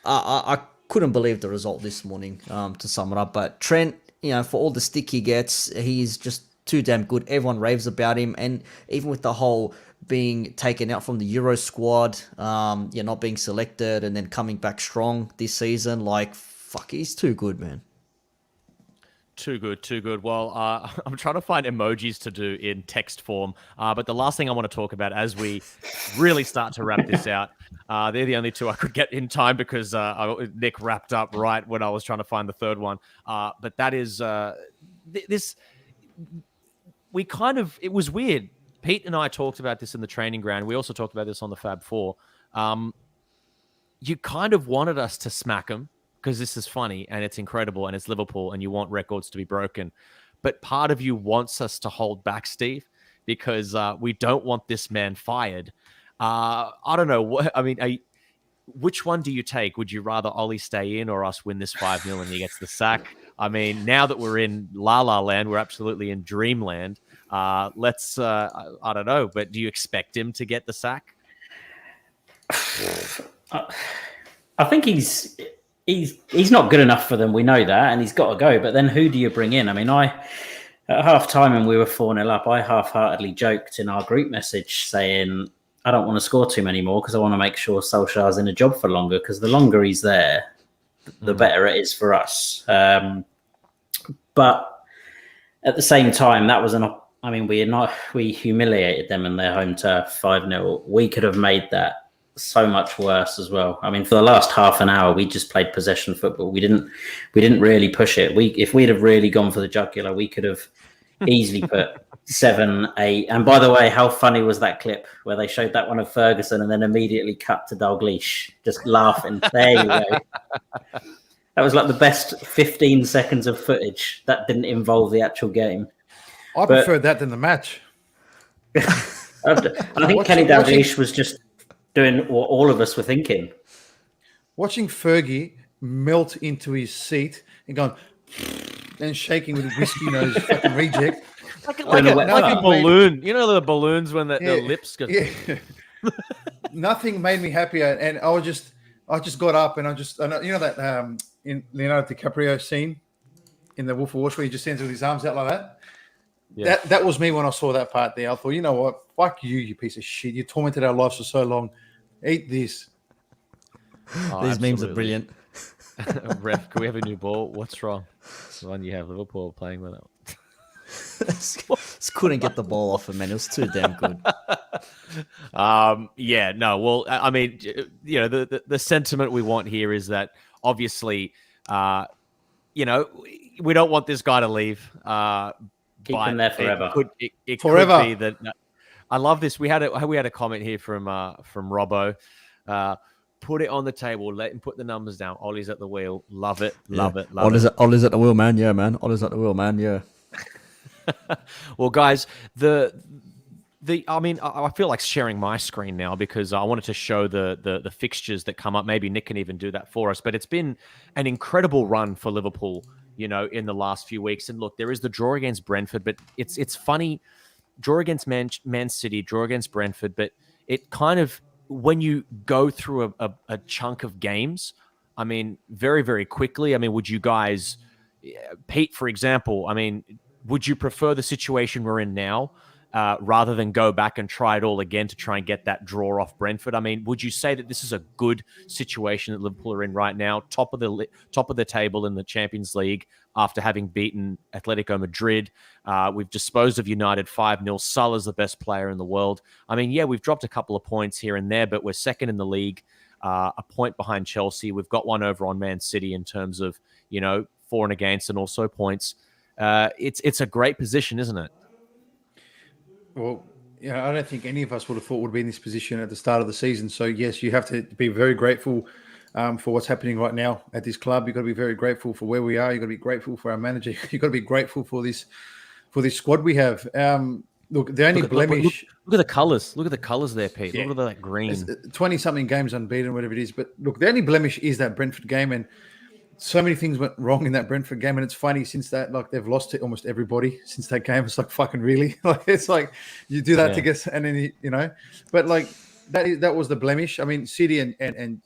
I couldn't believe the result this morning, to sum it up. But Trent, for all the stick he gets, he's just too damn good. Everyone raves about him, and even with the whole being taken out from the Euro squad, not being selected, and then coming back strong this season, fuck, he's too good, man. Too good. Well, I'm trying to find emojis to do in text form, but the last thing I want to talk about as we really start to wrap this out, they're the only two I could get in time because Nick wrapped up right when I was trying to find the third one. But that is this. It was weird. Pete and I talked about this in the training ground. We also talked about this on the Fab Four. You kind of wanted us to smack them because this is funny and it's incredible and it's Liverpool and you want records to be broken. But part of you wants us to hold back, Steve, because we don't want this man fired. I don't know. Which one do you take? Would you rather Ollie stay in or us win this 5-0 and he gets the sack? I mean, now that we're in La La Land, we're absolutely in dreamland. I don't know, but do you expect him to get the sack? I think he's not good enough for them. We know that, and he's got to go. But then who do you bring in? I mean, at half time when we were 4-0 up, I half-heartedly joked in our group message saying, I don't want to score too many more because I want to make sure Solskjaer's in a job for longer, because the longer he's there, the better it is for us. But at the same time, that was we humiliated them in their home turf 5-0. We could have made that so much worse as well. I mean, for the last half an hour, we just played possession football. We didn't really push it. If we'd have really gone for the jugular, we could have easily put 7, 8. And by the way, how funny was that clip where they showed that one of Ferguson and then immediately cut to Dalglish just laughing? There you go. That was like the best 15 seconds of footage that didn't involve the actual game. I preferred that than the match. I think Kenny Dalglish was just doing what all of us were thinking. Watching Fergie melt into his seat and going and shaking with a whiskey nose fucking reject. Like a balloon. You know the balloons when the lips go... Yeah. Nothing made me happier. And I just got up and that in Leonardo DiCaprio scene in The Wolf of Wall Street, he just stands with his arms out like that. Yeah. That was me when I saw that part there. I thought, you know what? Fuck you, you piece of shit. You tormented our lives for so long. Eat this. These memes are brilliant. Ref, can we have a new ball? What's wrong? It's the one you have Liverpool playing with it. Just couldn't get the ball off him, man. It was too damn good. Well, I mean, the sentiment we want here is that obviously, we don't want this guy to leave. Keep him there forever. It forever. Could be that. I love this. We had a comment here from Robbo. Put it on the table. Let him put the numbers down. Ollie's at the wheel. Love it. Love it. Ollie's at the wheel, man. Yeah, man. Ollie's at the wheel, man. Yeah. Well, guys, I feel like sharing my screen now because I wanted to show the fixtures that come up. Maybe Nick can even do that for us. But it's been an incredible run for Liverpool, in the last few weeks. And look, there is the draw against Brentford, but it's funny. Draw against Man City, draw against Brentford, but it kind of, when you go through a chunk of games, I mean, very, very quickly, I mean, would you guys, Pete, for example, I mean, would you prefer the situation we're in now rather than go back and try it all again to try and get that draw off Brentford? I mean, would you say that this is a good situation that Liverpool are in right now, top of the table in the Champions League after having beaten Atletico Madrid? We've disposed of United 5-0. Salah's the best player in the world. I mean, yeah, we've dropped a couple of points here and there, but we're second in the league. a point behind Chelsea. We've got one over on Man City in terms of, for and against and also points. It's a great position, isn't it? Well, I don't think any of us would have thought we'd be in this position at the start of the season. So, yes, you have to be very grateful for what's happening right now at this club. You've got to be very grateful for where we are. You've got to be grateful for our manager. You've got to be grateful for this squad we have. Look, the only blemish... Look at the colours. Look at the colours there, Pete. Yeah. Look at that green. 20-something games unbeaten, whatever it is. But, look, the only blemish is that Brentford game, and so many things went wrong in that Brentford game, and it's funny since that, like, they've lost to almost everybody since that game. It's like, fucking really? Like, it's like you do that to get, and then but like that was the blemish. I mean, City and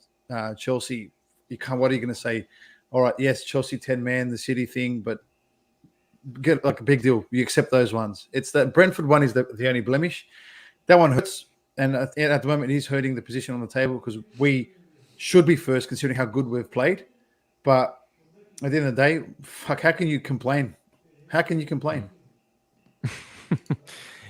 Chelsea. What are you going to say? All right, yes, Chelsea 10-man, the City thing, but get like a big deal. You accept those ones. It's that Brentford one is the only blemish. That one hurts, and at the moment it is hurting the position on the table because we should be first considering how good we've played. But at the end of the day, fuck, how can you complain? How can you complain?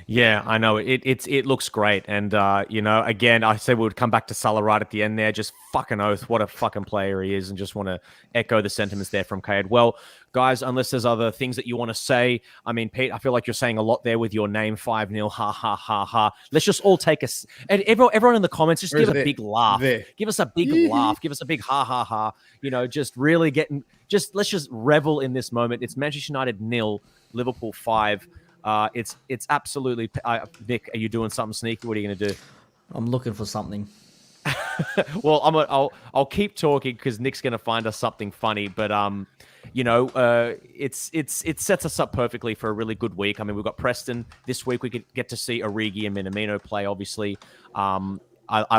Yeah, I know. It looks great. And, again, I said we would come back to Salah right at the end there. Just fucking oath. What a fucking player he is. And just want to echo the sentiments there from Kayed. Well, guys, unless there's other things that you want to say. I mean, Pete, I feel like you're saying a lot there with your name, 5-0. Ha, ha, ha, ha. Let's just all take and everyone in the comments, just give a big laugh. Give us a big laugh. Give us a big ha, ha, ha. Just really let's just revel in this moment. It's Manchester United 0, Liverpool 5. It's absolutely. Nick, are you doing something sneaky? What are you going to do? I'm looking for something. Well, I'll keep talking because Nick's going to find us something funny. But it sets us up perfectly for a really good week. I mean, we've got Preston this week. We could get to see Origi and Minamino play. Obviously, I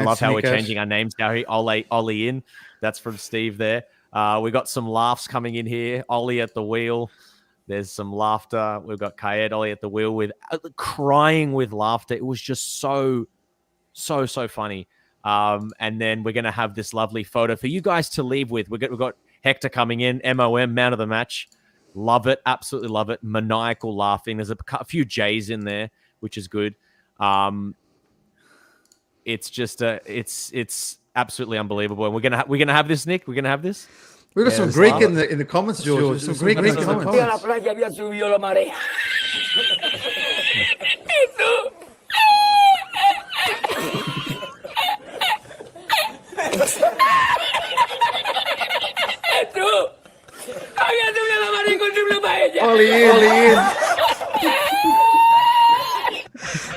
love how we're changing our names now. Ollie in. That's from Steve there. We got some laughs coming in here. Ollie at the wheel. There's some laughter. We've got Kayed Ollie at the wheel with crying with laughter. It was just so funny. And then we're going to have this lovely photo for you guys to leave with. We've got Hector coming in, MOM, man of the match. Love it. Absolutely love it. Maniacal laughing. There's a few J's in there, which is good. It's just it's absolutely unbelievable. And we're gonna have this, Nick. We're gonna have this. We've got some Greek in the comments, George. Some Greek in the comments.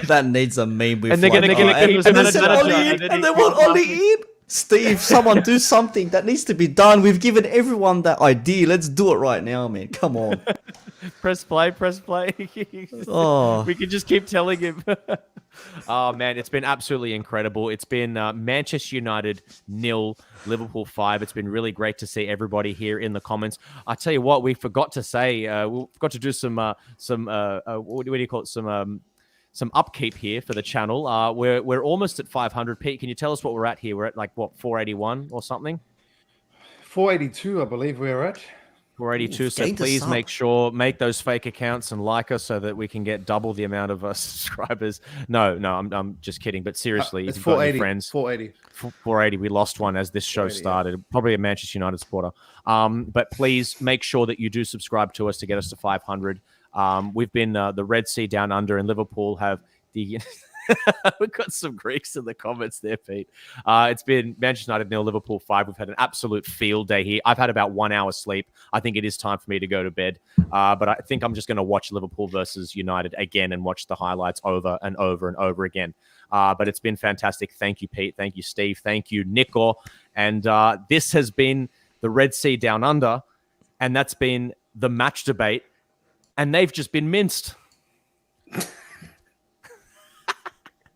That needs a meme. And they're gonna and they want Ollie in. Steve, someone do something. That needs to be done. We've given everyone that idea. Let's do it right now, man. Come on. Press play. Oh. We can just keep telling him. Oh, man, it's been absolutely incredible. It's been Manchester United 0, Liverpool 5. It's been really great to see everybody here in the comments. I tell you what, we forgot to say, we forgot to do some what do you call it? Some upkeep here for the channel. We're almost at 500. Pete, can you tell us what we're at here? We're at 481 or something? 482, I believe we're at. 482. So please make those fake accounts and like us so that we can get double the amount of subscribers. No, I'm just kidding. But seriously, it's if you've got 480. any friends, 480. 480. We lost one as this show started. Probably a Manchester United supporter. But please make sure that you do subscribe to us to get us to 500. We've been the Red Sea down under, and Liverpool have the. We've got some Greeks in the comments there, Pete. It's been Manchester United 0, Liverpool 5. We've had an absolute field day here. I've had about 1 hour sleep. I think it is time for me to go to bed. But I think I'm just going to watch Liverpool versus United again and watch the highlights over and over and over again. But it's been fantastic. Thank you, Pete. Thank you, Steve. Thank you, Nico. And this has been the Red Sea Down Under, and that's been the match debate. And they've just been minced.